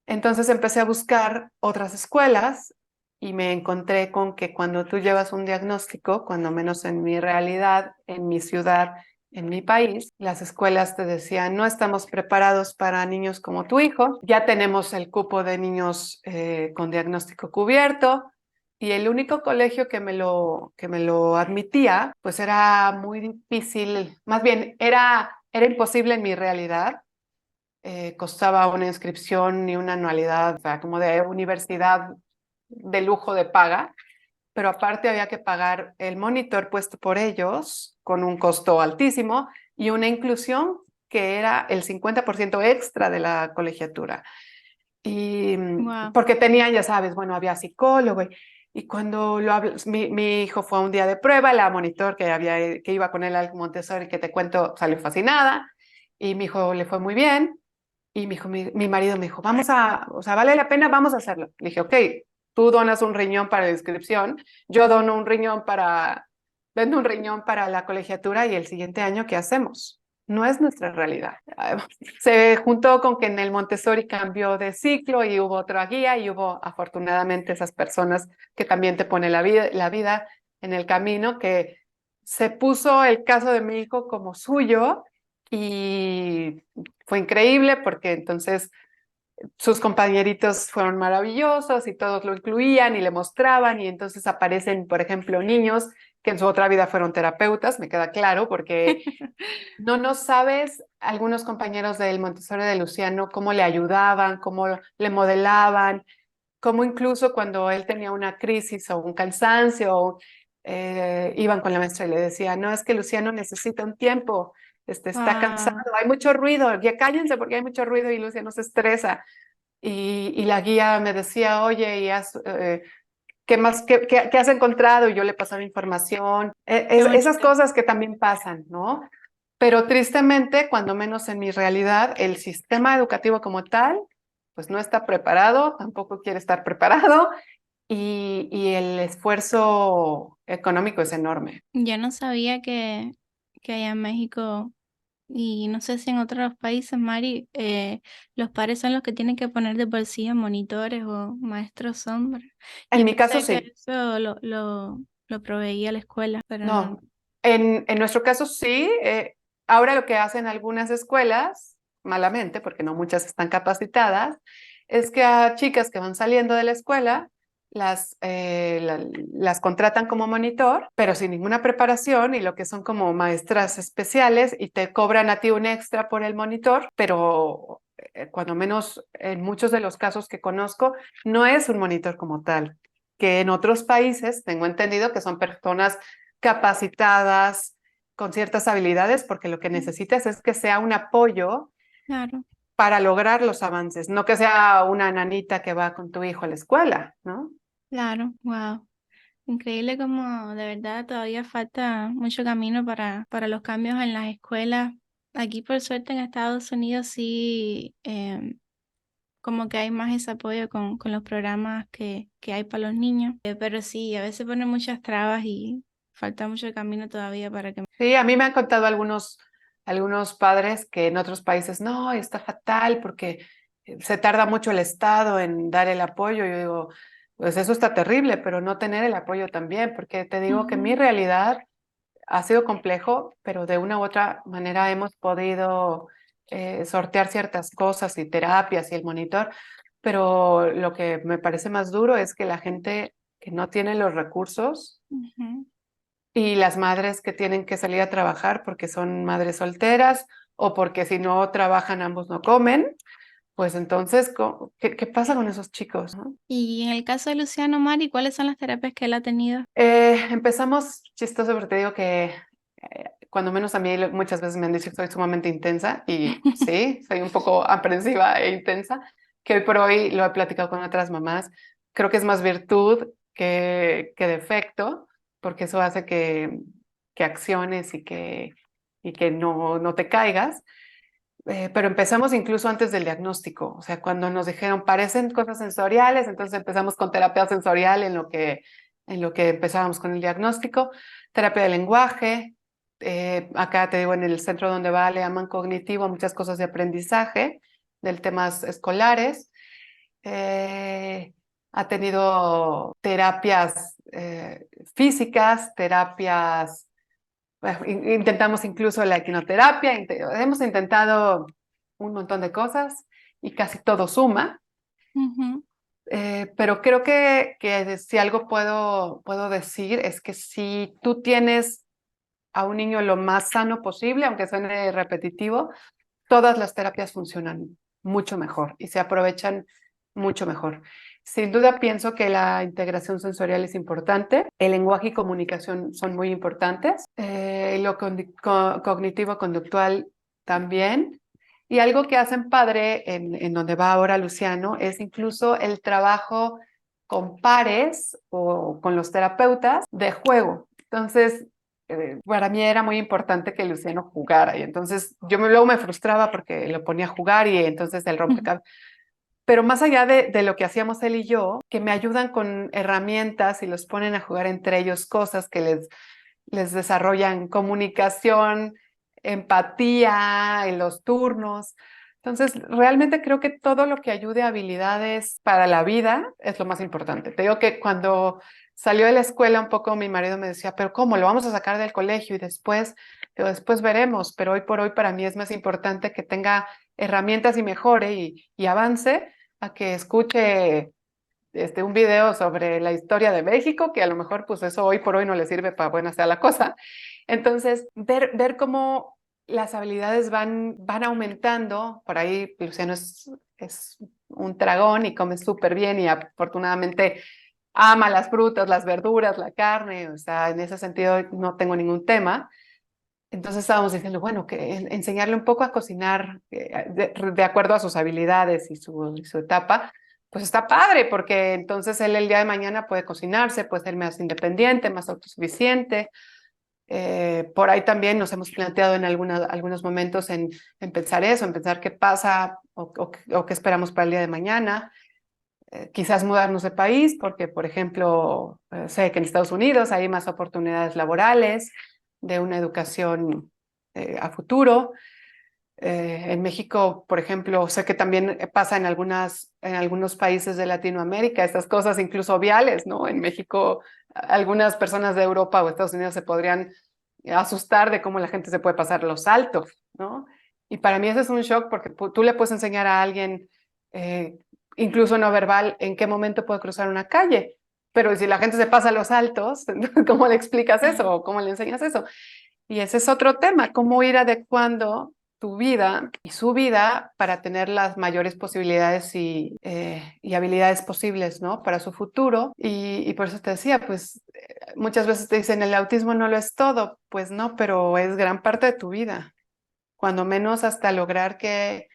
Entonces empecé a buscar otras escuelas y me encontré con que cuando tú llevas un diagnóstico, cuando menos en mi realidad, en mi ciudad, en mi país, las escuelas te decían, no estamos preparados para niños como tu hijo, ya tenemos el cupo de niños con diagnóstico cubierto, y el único colegio que me lo admitía, pues era muy difícil, más bien era imposible en mi realidad. Costaba una inscripción y una anualidad, o sea, como de universidad de lujo de paga, pero aparte había que pagar el monitor puesto por ellos con un costo altísimo y una inclusión que era el 50% extra de la colegiatura. Y Wow. porque tenían, ya sabes, bueno, había psicólogo y cuando mi hijo fue a un día de prueba, la monitor que iba con él al Montessori, que te cuento, salió fascinada y mi hijo le fue muy bien. Y mi marido me dijo, o sea, vale la pena, vamos a hacerlo. Le dije, ok, tú donas un riñón para la inscripción, yo vendo un riñón para la colegiatura y el siguiente año, ¿qué hacemos? No es nuestra realidad. Se juntó con que en el Montessori cambió de ciclo y hubo otra guía y hubo afortunadamente esas personas que también te ponen la vida en el camino, que se puso el caso de mi hijo como suyo y fue increíble porque entonces sus compañeritos fueron maravillosos y todos lo incluían y le mostraban y entonces aparecen, por ejemplo, niños que en su otra vida fueron terapeutas, me queda claro, porque no sabes algunos compañeros del Montessori de Luciano cómo le ayudaban, cómo le modelaban, cómo incluso cuando él tenía una crisis o un cansancio, iban con la maestra y le decían, no, es que Luciano necesita un tiempo, está cansado, Wow. hay mucho ruido, ya cállense porque hay mucho ruido y Luciano se estresa. Y la guía me decía, oye, ¿qué más, qué has encontrado? Y yo le pasaba información, Qué esas bonito. cosas que también pasan, ¿no? Pero tristemente, cuando menos en mi realidad, el sistema educativo como tal, pues no está preparado, tampoco quiere estar preparado y el esfuerzo económico es enorme. Yo no sabía que allá en México y no sé si en otros países, Mari, los padres son los que tienen que poner de bolsillo monitores o maestros sombra. En Yo mi caso, pensé que sí. eso lo proveía la escuela, pero no. No, en nuestro caso sí. Ahora lo que hacen algunas escuelas, malamente, porque no muchas están capacitadas, es que a chicas que van saliendo de la escuela las contratan como monitor, pero sin ninguna preparación y lo que son como maestras especiales y te cobran a ti un extra por el monitor, pero cuando menos en muchos de los casos que conozco, no es un monitor como tal, que en otros países tengo entendido que son personas capacitadas con ciertas habilidades, porque lo que necesitas es que sea un apoyo Claro, para lograr los avances, no que sea una nanita que va con tu hijo a la escuela, ¿no? claro, wow. Increíble como de verdad todavía falta mucho camino para los cambios en las escuelas. Aquí por suerte en Estados Unidos sí, como que hay más ese apoyo con los programas que hay para los niños. Pero sí, a veces ponen muchas trabas y falta mucho camino todavía para que... Sí, a mí me han contado algunos padres que en otros países, no, está fatal porque se tarda mucho el Estado en dar el apoyo. Yo digo, pues eso está terrible, pero no tener el apoyo también, porque te digo que mi Ujú. realidad ha sido complejo, pero de una u otra manera hemos podido sortear ciertas cosas y terapias y el monitor, pero lo que me parece más duro es que la gente que no tiene los recursos Ujú. y las madres que tienen que salir a trabajar porque son madres solteras o porque si no trabajan ambos no comen, pues entonces, ¿qué pasa con esos chicos, no? Y en el caso de Luciano, Mari, ¿cuáles son las terapias que él ha tenido? Empezamos chistoso porque te digo que cuando menos a mí muchas veces me han dicho que soy sumamente intensa y sí, soy un poco aprensiva e intensa, que hoy por hoy lo he platicado con otras mamás. Creo que es más virtud que defecto, porque eso hace que acciones y que no te caigas. Pero empezamos incluso antes del diagnóstico, o sea, cuando nos dijeron parecen cosas sensoriales, entonces empezamos con terapia sensorial en lo que empezábamos con el diagnóstico, terapia de lenguaje, acá te digo, en el centro donde va le llaman cognitivo, muchas cosas de aprendizaje, del temas escolares, eh, ha tenido terapias físicas, terapias, bueno, intentamos incluso la equinoterapia, hemos intentado un montón de cosas y casi todo suma, Ujú. pero creo que si algo puedo decir es que si tú tienes a un niño lo más sano posible, aunque suene repetitivo, todas las terapias funcionan mucho mejor y se aprovechan mucho mejor. Sin duda pienso que la integración sensorial es importante, el lenguaje y comunicación son muy importantes, lo cognitivo-conductual también. Y algo que hacen padre en donde va ahora Luciano es incluso el trabajo con pares o con los terapeutas de juego. Entonces, para mí era muy importante que Luciano jugara y entonces luego me frustraba porque lo ponía a jugar y entonces el rompecabezas. Pero más allá de lo que hacíamos él y yo, que me ayudan con herramientas y los ponen a jugar entre ellos cosas que les desarrollan comunicación, empatía en los turnos. Entonces, realmente creo que todo lo que ayude a habilidades para la vida es lo más importante. Te digo que cuando salió de la escuela un poco mi marido me decía, pero ¿cómo? Lo vamos a sacar del colegio y después veremos, pero hoy por hoy para mí es más importante que tenga herramientas y mejore y avance a que escuche un video sobre la historia de México, que a lo mejor pues eso hoy por hoy no le sirve para buena sea la cosa. Entonces, ver cómo las habilidades van aumentando, por ahí Luciano es un dragón y come súper bien y afortunadamente ama las frutas, las verduras, la carne, o sea, en ese sentido no tengo ningún tema. Entonces estábamos diciendo, bueno, que enseñarle un poco a cocinar de acuerdo a sus habilidades y su etapa, pues está padre, porque entonces él el día de mañana puede cocinarse, puede ser más independiente, más autosuficiente. Por ahí también nos hemos planteado en algunos momentos en pensar eso, en pensar qué pasa o qué esperamos para el día de mañana. Quizás mudarnos de país, porque, por ejemplo, sé que en Estados Unidos hay más oportunidades laborales, de una educación a futuro. En México, por ejemplo, sé que también pasa en algunos países de Latinoamérica, estas cosas incluso viales, ¿no? En México, algunas personas de Europa o Estados Unidos se podrían asustar de cómo la gente se puede pasar los saltos, ¿no? Y para mí ese es un shock porque tú le puedes enseñar a alguien, eh, incluso no verbal, en qué momento puede cruzar una calle. Pero si la gente se pasa los saltos, ¿cómo le explicas eso o cómo le enseñas eso? Y ese es otro tema, cómo ir adecuando tu vida y su vida para tener las mayores posibilidades y habilidades posibles, ¿no? Para su futuro. Y por eso te decía, pues muchas veces te dicen, el autismo no lo es todo. Pues no, pero es gran parte de tu vida. Cuando menos hasta lograr que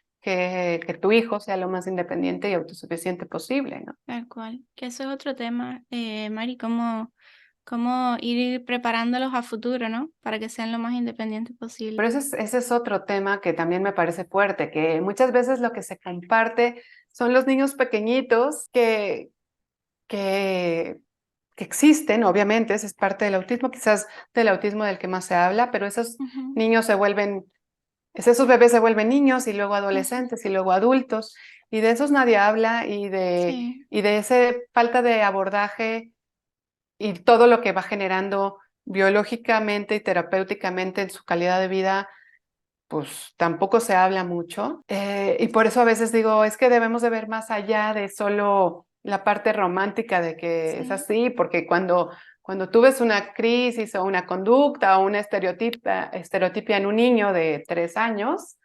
tu hijo sea lo más independiente y autosuficiente posible, ¿no? Tal cual, que eso es otro tema, Mari, cómo ir preparándolos a futuro, ¿no? Para que sean lo más independientes posible. Pero ese es otro tema que también me parece fuerte, que muchas veces lo que se comparte son los niños pequeñitos que, que existen, obviamente, ese es parte del autismo, quizás del autismo del que más se habla, pero esos Ujú, niños esos bebés se vuelven niños y luego ujú. adolescentes y luego adultos, y de esos nadie habla Sí, y de esa falta de abordaje y todo lo que va generando biológicamente y terapéuticamente en su calidad de vida pues tampoco se habla mucho. Y por eso a veces digo, es que debemos de ver más allá de solo la parte romántica de que es sí. así, porque Cuando tú ves una crisis o una conducta o una estereotipia en un niño de 3 años,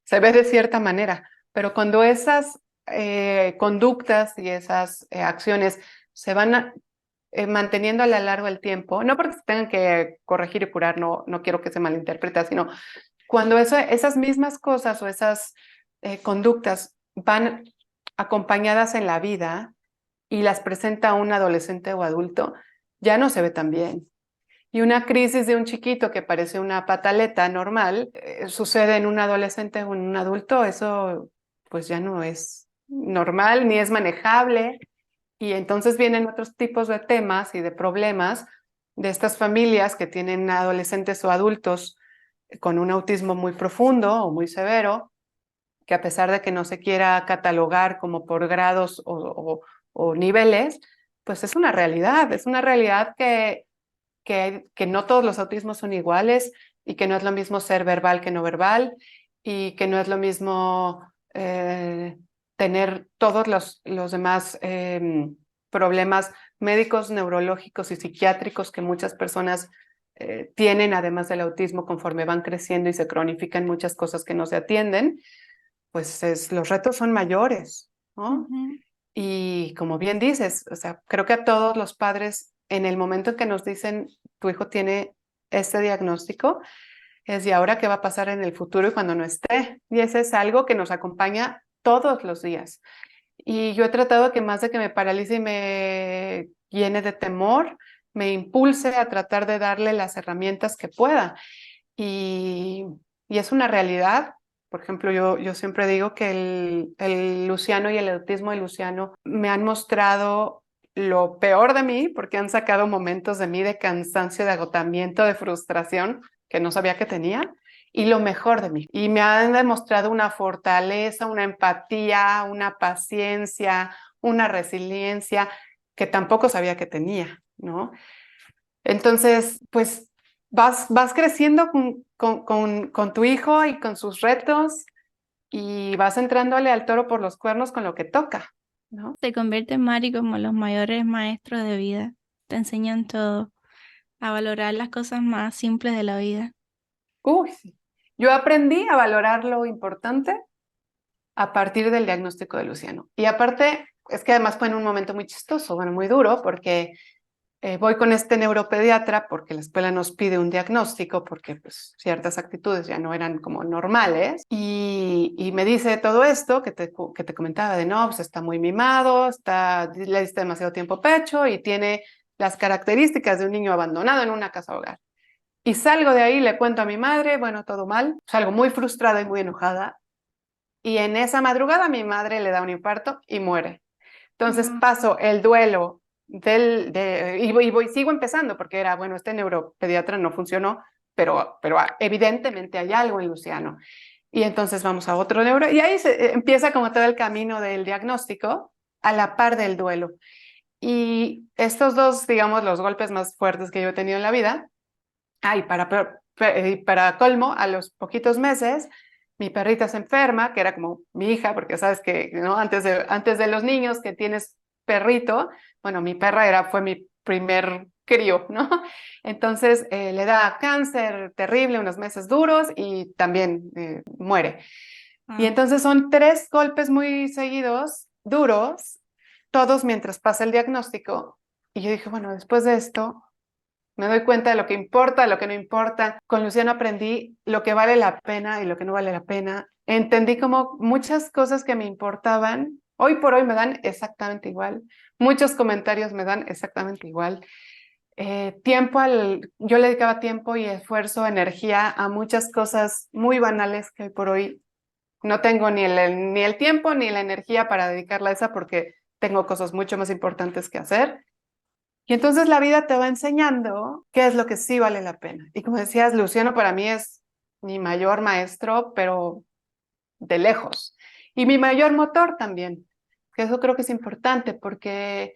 se ve de cierta manera, pero cuando esas conductas y esas acciones se van manteniendo a lo largo del tiempo, no porque se tengan que corregir y curar, no quiero que se malinterprete, sino cuando esas mismas cosas o esas conductas van acompañadas en la vida y las presenta un adolescente o adulto, ya no se ve tan bien. Y una crisis de un chiquito que parece una pataleta normal, sucede en un adolescente o en un adulto, eso pues ya no es normal ni es manejable. Y entonces vienen otros tipos de temas y de problemas de estas familias que tienen adolescentes o adultos con un autismo muy profundo o muy severo, que a pesar de que no se quiera catalogar como por grados o niveles, pues es una realidad que no todos los autismos son iguales y que no es lo mismo ser verbal que no verbal y que no es lo mismo tener todos los demás problemas médicos, neurológicos y psiquiátricos que muchas personas tienen, además del autismo, conforme van creciendo y se cronifican muchas cosas que no se atienden, pues los retos son mayores, ¿no? Ujú. Y como bien dices, o sea, creo que a todos los padres, en el momento en que nos dicen, tu hijo tiene este diagnóstico, es y ahora qué va a pasar en el futuro y cuando no esté. Y ese es algo que nos acompaña todos los días. Y yo he tratado que más de que me paralice y me llene de temor, me impulse a tratar de darle las herramientas que pueda. Y, y es una realidad. Por ejemplo, yo siempre digo que el Luciano y el autismo de Luciano me han mostrado lo peor de mí porque han sacado momentos de mí de cansancio, de agotamiento, de frustración que no sabía que tenía y lo mejor de mí. Y me han demostrado una fortaleza, una empatía, una paciencia, una resiliencia que tampoco sabía que tenía, ¿no? Entonces, pues vas creciendo con tu hijo y con sus retos y vas entrándole al toro por los cuernos con lo que toca, ¿no? Se convierte Mari como los mayores maestros de vida. Te enseñan todo, a valorar las cosas más simples de la vida. Uy, sí. Yo aprendí a valorar lo importante a partir del diagnóstico de Luciano. Y aparte, es que además fue en un momento muy chistoso, bueno, muy duro, porque voy con este neuropediatra porque la escuela nos pide un diagnóstico porque pues, ciertas actitudes ya no eran como normales y me dice todo esto que te comentaba de no, pues está muy mimado, le diste demasiado tiempo pecho y tiene las características de un niño abandonado en una casa hogar. Y salgo de ahí, le cuento a mi madre, bueno, todo mal, salgo muy frustrada y muy enojada y en esa madrugada mi madre le da un infarto y muere. Entonces Mm. paso el duelo sigo empezando porque era, bueno, este neuropediatra no funcionó, pero evidentemente hay algo en Luciano. Y entonces vamos a otro neuro y ahí empieza como todo el camino del diagnóstico a la par del duelo. Y estos dos, digamos, los golpes más fuertes que yo he tenido en la vida, para colmo, a los poquitos meses, mi perrita se enferma, que era como mi hija, porque sabes que ¿no? antes de los niños que tienes perrito, bueno, mi perra fue mi primer crío, ¿no? Entonces le da cáncer terrible, unos meses duros y también muere. Y Ah. entonces son 3 golpes muy seguidos, duros, todos mientras pasa el diagnóstico. Y yo dije, bueno, después de esto, me doy cuenta de lo que importa, de lo que no importa. Con Luciano aprendí lo que vale la pena y lo que no vale la pena. Entendí como muchas cosas que me importaban, hoy por hoy me dan exactamente igual. Muchos comentarios me dan exactamente igual. Yo le dedicaba tiempo y esfuerzo, energía a muchas cosas muy banales que hoy por hoy no tengo ni el tiempo ni la energía para dedicarla a esa porque tengo cosas mucho más importantes que hacer. Y entonces la vida te va enseñando qué es lo que sí vale la pena. Y como decías, Luciano para mí es mi mayor maestro, pero de lejos. Y mi mayor motor también, que eso creo que es importante porque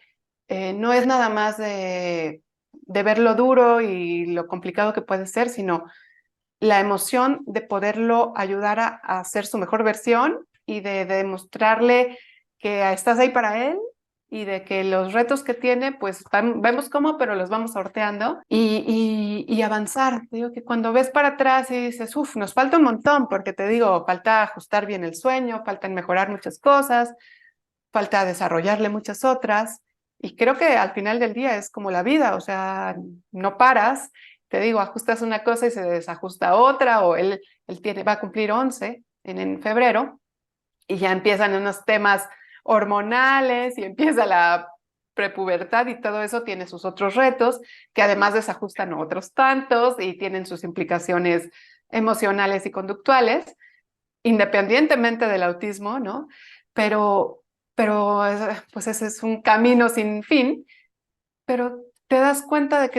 no es nada más de ver lo duro y lo complicado que puede ser, sino la emoción de poderlo ayudar a ser su mejor versión y de demostrarle que estás ahí para él y de que los retos que tiene, pues vemos cómo, pero los vamos sorteando y avanzar. Te digo que cuando ves para atrás y dices, uff, nos falta un montón, porque te digo, falta ajustar bien el sueño, falta mejorar muchas cosas, falta desarrollarle muchas otras. Y creo que al final del día es como la vida, o sea, no paras, te digo, ajustas una cosa y se desajusta otra, o él va a cumplir 11 en febrero y ya empiezan unos temas hormonales y empieza la prepubertad y todo eso tiene sus otros retos que además desajustan otros tantos y tienen sus implicaciones emocionales y conductuales, independientemente del autismo, ¿no? Pero, pero pues ese es un camino sin fin, pero te das cuenta de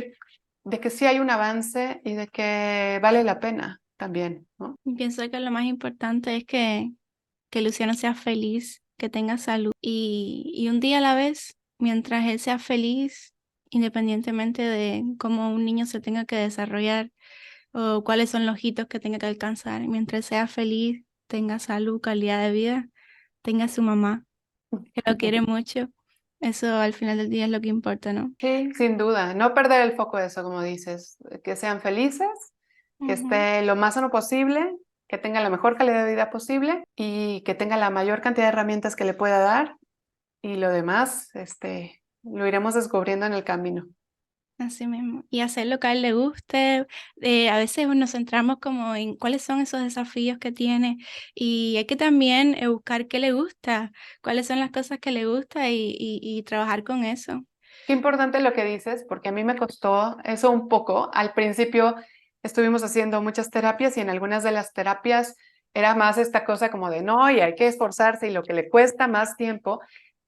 que sí hay un avance y de que vale la pena también, ¿no? Y pienso que lo más importante es que Luciano sea feliz, que tenga salud y un día a la vez, mientras él sea feliz, independientemente de cómo un niño se tenga que desarrollar o cuáles son los hitos que tenga que alcanzar, mientras sea feliz, tenga salud, calidad de vida, tenga su mamá, que lo quiere mucho, eso al final del día es lo que importa, ¿no? Sí, sin duda. No perder el foco de eso, como dices. Que sean felices, que Ujú. esté lo más sano posible, que tenga la mejor calidad de vida posible y que tenga la mayor cantidad de herramientas que le pueda dar. Y lo demás, lo iremos descubriendo en el camino. Así mismo. Y hacer lo que a él le guste. A veces nos centramos como en cuáles son esos desafíos que tiene y hay que también buscar qué le gusta, cuáles son las cosas que le gusta y trabajar con eso. Qué importante lo que dices, porque a mí me costó eso un poco. Al principio estuvimos haciendo muchas terapias y en algunas de las terapias era más esta cosa como de no, y hay que esforzarse y lo que le cuesta más tiempo.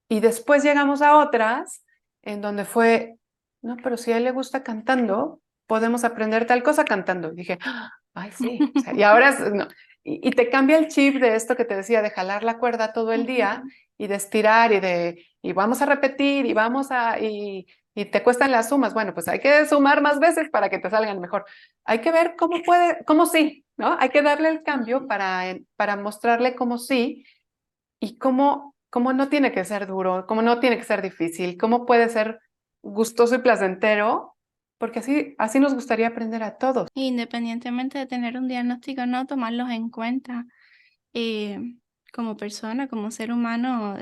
Y después llegamos a otras en donde fue, no, pero si a él le gusta cantando, podemos aprender tal cosa cantando. Y dije, "Ah, ay, sí. O sea, y ahora, no. Y te cambia el chip de esto que te decía, de jalar la cuerda todo el día Ujú. y de estirar y vamos a repetir y te cuestan las sumas. Bueno, pues hay que sumar más veces para que te salgan mejor. Hay que ver cómo sí, ¿no? Hay que darle el cambio Ujú. para mostrarle cómo sí y cómo no tiene que ser duro, cómo no tiene que ser difícil, cómo puede ser gustoso y placentero, porque así nos gustaría aprender a todos. Independientemente de tener un diagnóstico, no tomarlos en cuenta eh, como persona, como ser humano,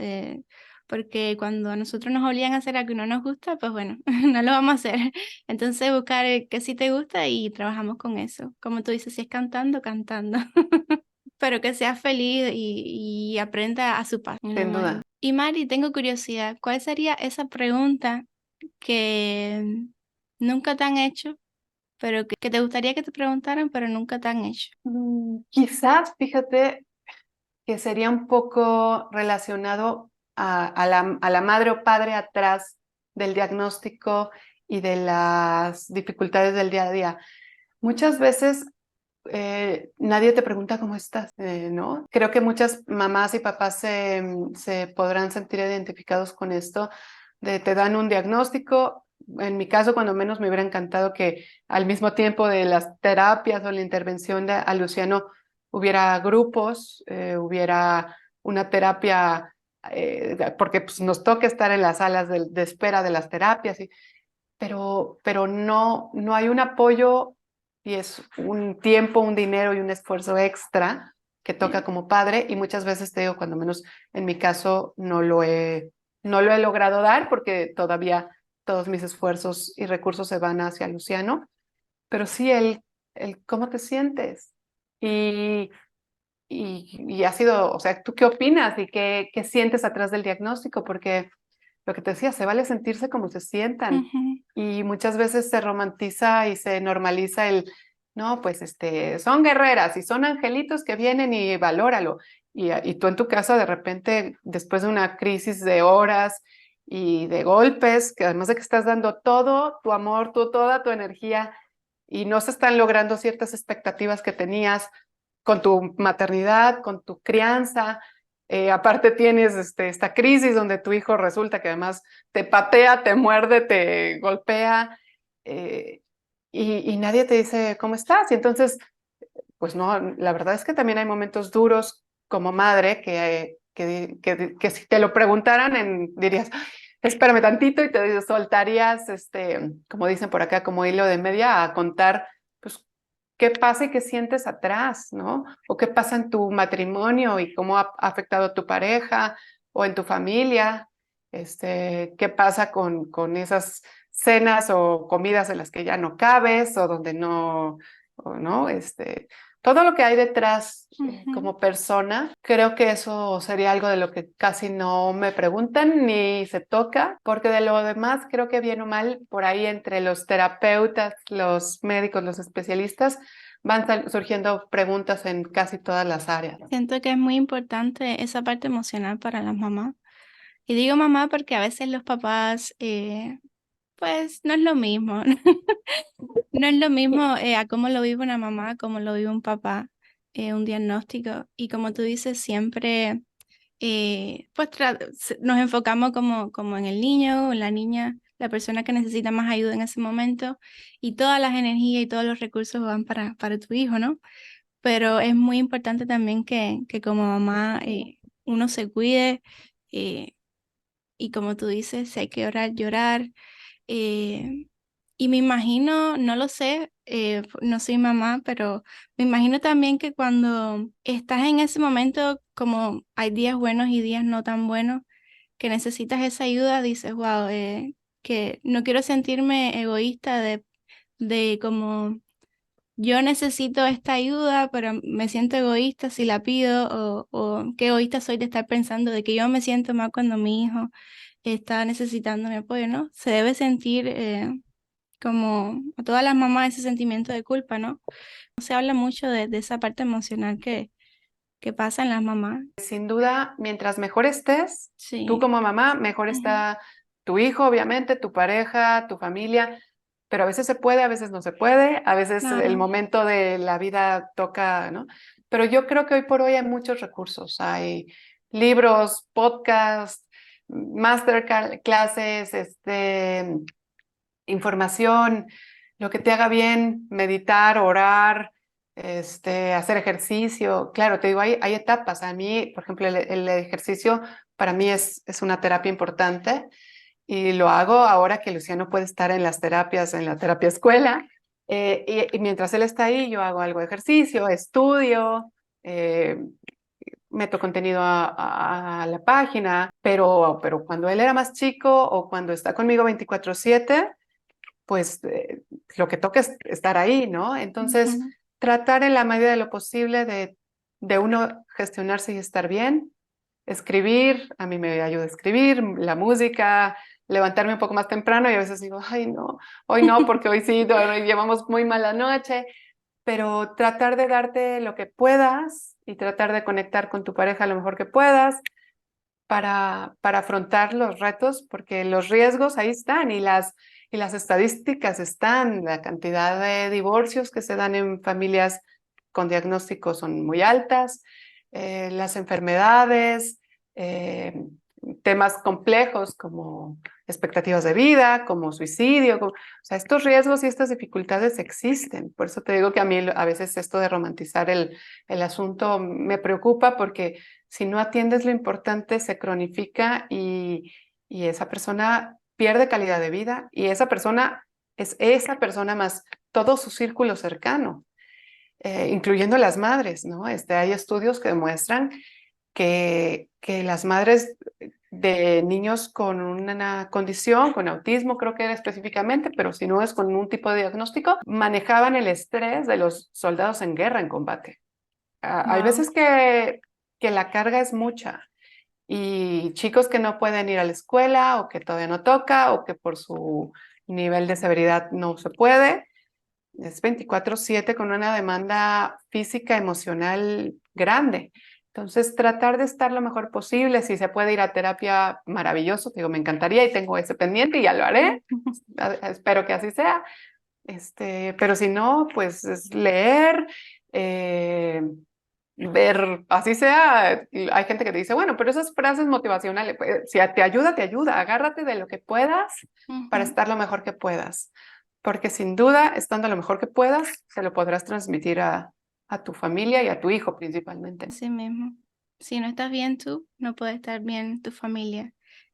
porque cuando a nosotros nos obligan a hacer algo que no nos gusta, pues bueno, no lo vamos a hacer. Entonces buscar que sí te gusta y trabajamos con eso. Como tú dices, si es cantando, cantando. Pero que sea feliz y aprenda a su paso, es lo Sin más duda. Y Mari, tengo curiosidad, ¿cuál sería esa pregunta que nunca te han hecho, pero que te gustaría que te preguntaran, pero nunca te han hecho? Quizás, fíjate, que sería un poco relacionado a la madre o padre atrás del diagnóstico y de las dificultades del día a día. Muchas veces nadie te pregunta cómo estás, ¿no? Creo que muchas mamás y papás se podrán sentir identificados con esto, de te dan un diagnóstico. En mi caso, cuando menos me hubiera encantado que al mismo tiempo de las terapias o la intervención a Luciano hubiera grupos, hubiera una terapia, porque pues, nos toca estar en las salas de espera de las terapias, pero no hay un apoyo y es un tiempo, un dinero y un esfuerzo extra que toca como padre y muchas veces te digo, cuando menos en mi caso no lo he logrado dar porque todavía todos mis esfuerzos y recursos se van hacia Luciano, pero sí el cómo te sientes y, y ha sido, o sea, ¿tú qué opinas y qué sientes atrás del diagnóstico? Porque lo que te decía, se vale sentirse como se sientan Ujú. y muchas veces se romantiza y se normaliza no, pues son guerreras y son angelitos que vienen y valóralo. Y tú en tu casa de repente, después de una crisis de horas y de golpes, que además de que estás dando todo tu amor, toda tu energía y no se están logrando ciertas expectativas que tenías con tu maternidad, con tu crianza. Aparte tienes esta crisis donde tu hijo resulta que además te patea, te muerde, te golpea eh, y nadie te dice cómo estás. Y entonces, pues no, la verdad es que también hay momentos duros como madre que si te lo preguntaran dirías, espérame tantito y te soltarías, como dicen por acá, como hilo de media, a contar, pues, qué pasa y qué sientes atrás, ¿no? O qué pasa en tu matrimonio y cómo ha afectado a tu pareja o en tu familia. Qué pasa con esas cenas o comidas en las que ya no cabes o donde no, o no, todo lo que hay detrás Ujú. como persona, creo que eso sería algo de lo que casi no me preguntan ni se toca, porque de lo demás creo que bien o mal, por ahí entre los terapeutas, los médicos, los especialistas, van surgiendo preguntas en casi todas las áreas. Siento que es muy importante esa parte emocional para las mamás. Y digo mamá porque a veces los papás, pues no es lo mismo. No es lo mismo a cómo lo vive una mamá, cómo lo vive un papá, un diagnóstico. Y como tú dices, siempre pues nos enfocamos como en el niño o en la niña, la persona que necesita más ayuda en ese momento, y todas las energías y todos los recursos van para tu hijo, ¿no? Pero es muy importante también que como mamá uno se cuide, eh, y como tú dices, si hay que orar, llorar. eh, y me imagino, no lo sé, no soy mamá, pero me imagino también que cuando estás en ese momento, como hay días buenos y días no tan buenos, que necesitas esa ayuda, dices, wow, que no quiero sentirme egoísta de como yo necesito esta ayuda, pero me siento egoísta si la pido, o qué egoísta soy de estar pensando de que yo me siento mal cuando mi hijo está necesitando mi apoyo, ¿no? Se debe sentir como a todas las mamás ese sentimiento de culpa, ¿no? No se habla mucho de esa parte emocional que pasa en las mamás. Sin duda, mientras mejor estés, tú Sí. como mamá, mejor Ujú. está tu hijo, obviamente, tu pareja, tu familia, pero a veces se puede, a veces no se puede, a veces el Claro. momento de la vida toca, ¿no? Pero yo creo que hoy por hoy hay muchos recursos, hay libros, podcasts, masterclasses, información, lo que te haga bien, meditar, orar, hacer ejercicio. Claro, te digo, hay etapas. A mí, por ejemplo, el ejercicio para mí es una terapia importante y lo hago ahora que Luciano puede estar en las terapias, en la terapia escuela. Y mientras él está ahí, yo hago algo de ejercicio, estudio, eh, meto contenido a la página, pero cuando él era más chico o cuando está conmigo 24/7, pues lo que toca es estar ahí, ¿no? Entonces, Ujú. tratar en la medida de lo posible de uno gestionarse y estar bien, escribir, a mí me ayuda a escribir, la música, levantarme un poco más temprano y a veces digo, ay, no, hoy no, porque hoy sí, hoy llevamos muy mala noche, pero tratar de darte lo que puedas y tratar de conectar con tu pareja lo mejor que puedas para afrontar los retos, porque los riesgos ahí están y las estadísticas están, la cantidad de divorcios que se dan en familias con diagnósticos son muy altas, las enfermedades, eh, temas complejos como expectativas de vida, como suicidio, o sea, estos riesgos y estas dificultades existen. Por eso te digo que a mí a veces esto de romantizar el asunto me preocupa porque si no atiendes lo importante, se cronifica y esa persona pierde calidad de vida y esa persona es esa persona más todo su círculo cercano, incluyendo las madres, ¿no? Hay estudios que demuestran que las madres de niños con una condición, con autismo creo que era específicamente, pero si no es con un tipo de diagnóstico, manejaban el estrés de los soldados en guerra, en combate. Hay Wow. veces que la carga es mucha y chicos que no pueden ir a la escuela o que todavía no toca o que por su nivel de severidad no se puede. Es 24/7 con una demanda física, emocional grande. Entonces, tratar de estar lo mejor posible. Si se puede ir a terapia, maravilloso. Te digo, me encantaría y tengo ese pendiente y ya lo haré. Espero que así sea. Pero si no, pues es leer, eh, ver, así sea, hay gente que te dice, bueno, pero esas frases motivacionales, pues, si te ayuda, agárrate de lo que puedas para Ujú. estar lo mejor que puedas, porque sin duda, estando lo mejor que puedas, se lo podrás transmitir a tu familia y a tu hijo principalmente. Así mismo. Si no estás bien tú, no puede estar bien tu familia.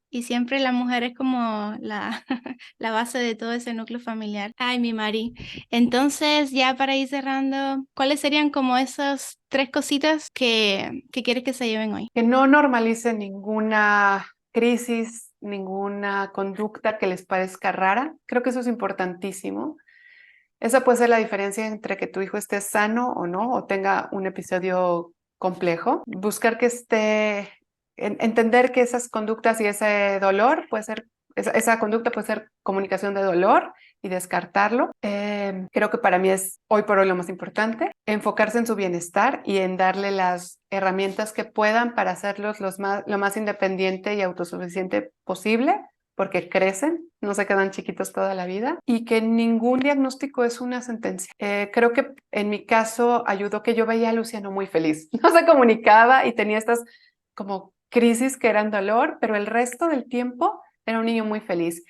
Y siempre la mujer es como la, la base de todo ese núcleo familiar. Ay, mi Mari. Entonces, ya para ir cerrando, ¿cuáles serían como esas tres cositas que quieres que se lleven hoy? Que no normalicen ninguna crisis, ninguna conducta que les parezca rara. Creo que eso es importantísimo. Esa puede ser la diferencia entre que tu hijo esté sano o no, o tenga un episodio complejo. Buscar que esté, entender que esas conductas y ese dolor puede ser, esa conducta puede ser comunicación de dolor y descartarlo. Creo que para mí es hoy por hoy lo más importante, enfocarse en su bienestar y en darle las herramientas que puedan para hacerlos lo más independiente y autosuficiente posible porque crecen, no se quedan chiquitos toda la vida y que ningún diagnóstico es una sentencia. Creo que en mi caso ayudó que yo veía a Luciano muy feliz, no se comunicaba y tenía estas como crisis que eran dolor, pero el resto del tiempo era un niño muy feliz.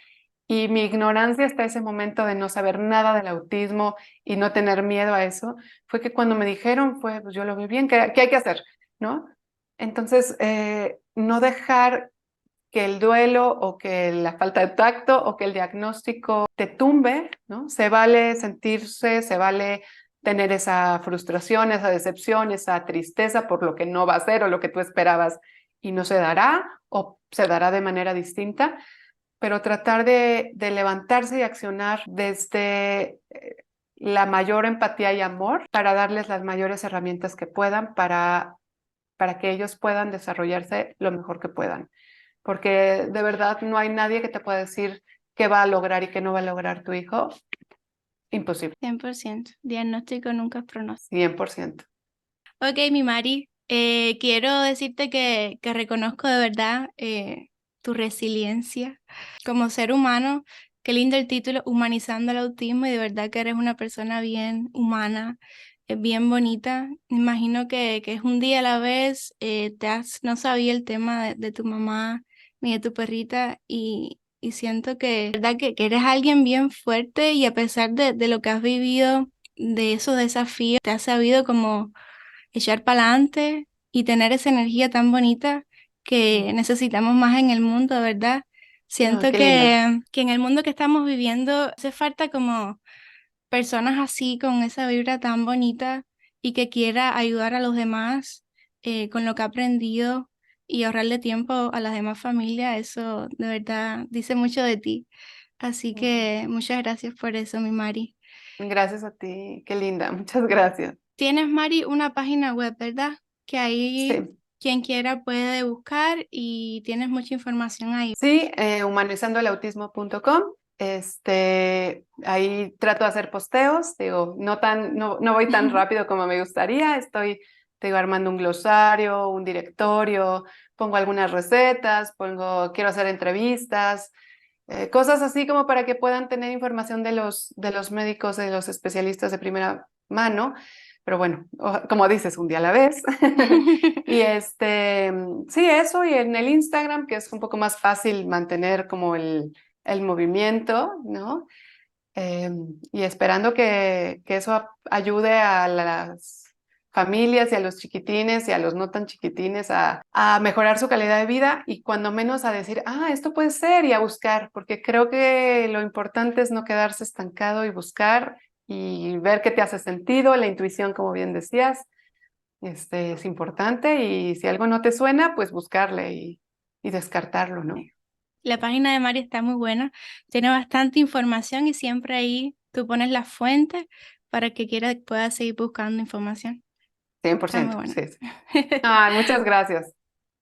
Y mi ignorancia hasta ese momento de no saber nada del autismo y no tener miedo a eso, fue que cuando me dijeron, pues yo lo vi bien, ¿qué hay que hacer? ¿No? Entonces, no dejar que el duelo o que la falta de tacto o que el diagnóstico te tumbe, ¿no? Se vale sentirse, se vale tener esa frustración, esa decepción, esa tristeza por lo que no va a ser o lo que tú esperabas y no se dará o se dará de manera distinta, pero tratar de levantarse y accionar desde la mayor empatía y amor para darles las mayores herramientas que puedan para que ellos puedan desarrollarse lo mejor que puedan. Porque de verdad no hay nadie que te pueda decir qué va a lograr y qué no va a lograr tu hijo. Imposible, 100%. Diagnóstico nunca es pronóstico. 100%. Ok, mi Mari, quiero decirte que reconozco de verdad tu resiliencia como ser humano. Qué lindo el título, Humanizando el Autismo, y de verdad que eres una persona bien humana, bien bonita. Me imagino que es un día a la vez, no sabía el tema de tu mamá ni de tu perrita, y siento que, de verdad que eres alguien bien fuerte, y a pesar de lo que has vivido, de esos desafíos, te has sabido como echar para adelante y tener esa energía tan bonita que necesitamos más en el mundo, ¿verdad? No, Siento qué linda. que en el mundo que estamos viviendo hace falta como personas así, con esa vibra tan bonita y que quiera ayudar a los demás con lo que ha aprendido y ahorrarle tiempo a las demás familias. Eso de verdad dice mucho de ti. Así que muchas gracias por eso, mi Mari. Gracias a ti, qué linda. Muchas gracias. Tienes, Mari, una página web, ¿verdad? Que ahí Sí, quien quiera puede buscar y tienes mucha información ahí. sí, humanizandoelautismo.com. Ahí trato de hacer posteos, digo, no voy tan rápido como me gustaría, te digo, armando un glosario, un directorio, pongo algunas recetas, quiero hacer entrevistas, cosas así como para que puedan tener información de los médicos, de los especialistas de primera mano, pero bueno, como dices, un día a la vez. Y sí, eso, y en el Instagram, que es un poco más fácil mantener como el movimiento, ¿no? Eh, y esperando que eso ayude a las familias y a los chiquitines y a los no tan chiquitines a mejorar su calidad de vida y cuando menos a decir, esto puede ser y a buscar, porque creo que lo importante es no quedarse estancado y buscar y ver qué te hace sentido, la intuición, como bien decías, es importante y si algo no te suena, pues buscarle y descartarlo, ¿no? La página de Mari está muy buena, tiene bastante información y siempre ahí tú pones las fuentes para que quiera pueda seguir buscando información. cien por Está muy ciento buena. sí. Sí. Ay, muchas gracias.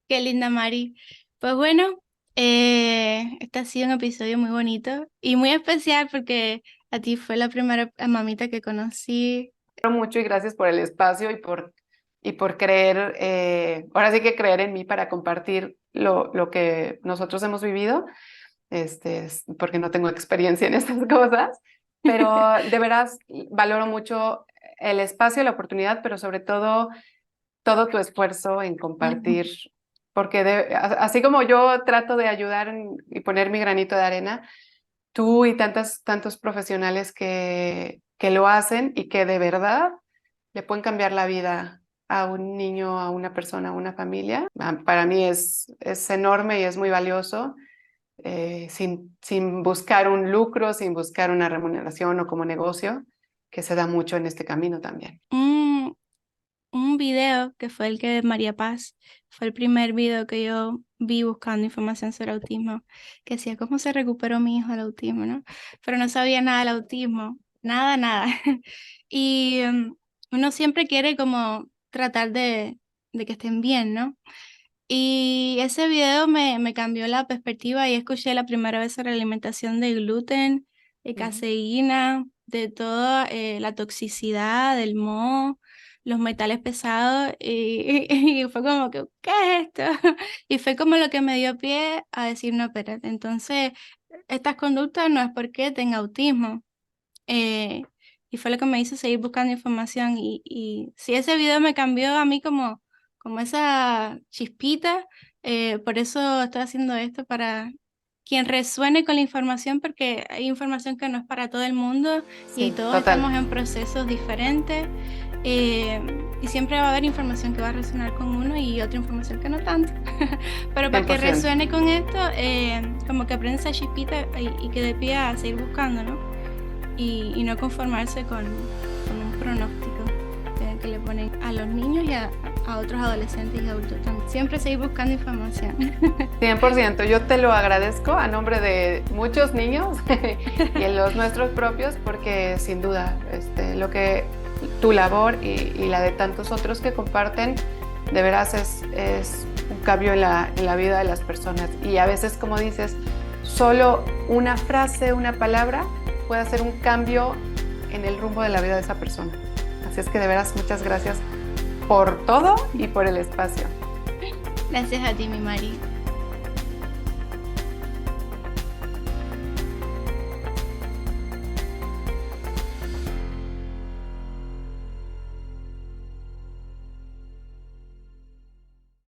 Qué linda, Mari. Pues bueno, este ha sido un episodio muy bonito y muy especial porque a ti fue la primera mamita que conocí. Mucho y gracias por el espacio y por creer, ahora sí que creer en mí para compartir lo que nosotros hemos vivido, porque no tengo experiencia en estas cosas, pero de veras valoro mucho el espacio, la oportunidad, pero sobre todo tu esfuerzo en compartir, porque así como yo trato de ayudar y poner mi granito de arena, tú y tantos profesionales que lo hacen y que de verdad le pueden cambiar la vida a un niño, a una persona, a una familia. Para mí es enorme y es muy valioso sin buscar un lucro, sin buscar una remuneración o como negocio, que se da mucho en este camino también. Un video que fue el que María Paz, fue el primer video que yo vi buscando información sobre autismo, que decía cómo se recuperó mi hijo del autismo, ¿no? Pero no sabía nada del autismo, nada, nada. Y uno siempre quiere como tratar de que estén bien, ¿no? Y ese video me cambió la perspectiva y escuché la primera vez sobre la alimentación de gluten, de caseína, de toda la toxicidad del moho, los metales pesados y fue como que, ¿qué es esto? Y fue como lo que me dio pie a decir, no, espérate, entonces estas conductas no es porque tenga autismo. eh, y fue lo que me hizo seguir buscando información y sí, ese video me cambió a mí como esa chispita, por eso estoy haciendo esto para quien resuene con la información, porque hay información que no es para todo el mundo y Sí, todos total. estamos en procesos diferentes, y siempre va a haber información que va a resonar con uno y otra información que no tanto, pero para que 100%. resuene con esto, como que aprenda esa chispita y que dé pie a seguir buscando, ¿no? Y no conformarse con un pronóstico que le ponen a los niños y a otros adolescentes y adultos también. Siempre seguir buscando información. 100%, yo te lo agradezco a nombre de muchos niños y en los nuestros propios, porque sin duda lo que tu labor y la de tantos otros que comparten, de veras es un cambio en la vida de las personas. Y a veces, como dices, solo una frase, una palabra puede hacer un cambio en el rumbo de la vida de esa persona. Así es que de veras, muchas gracias por todo y por el espacio. Gracias a ti, mi Mari.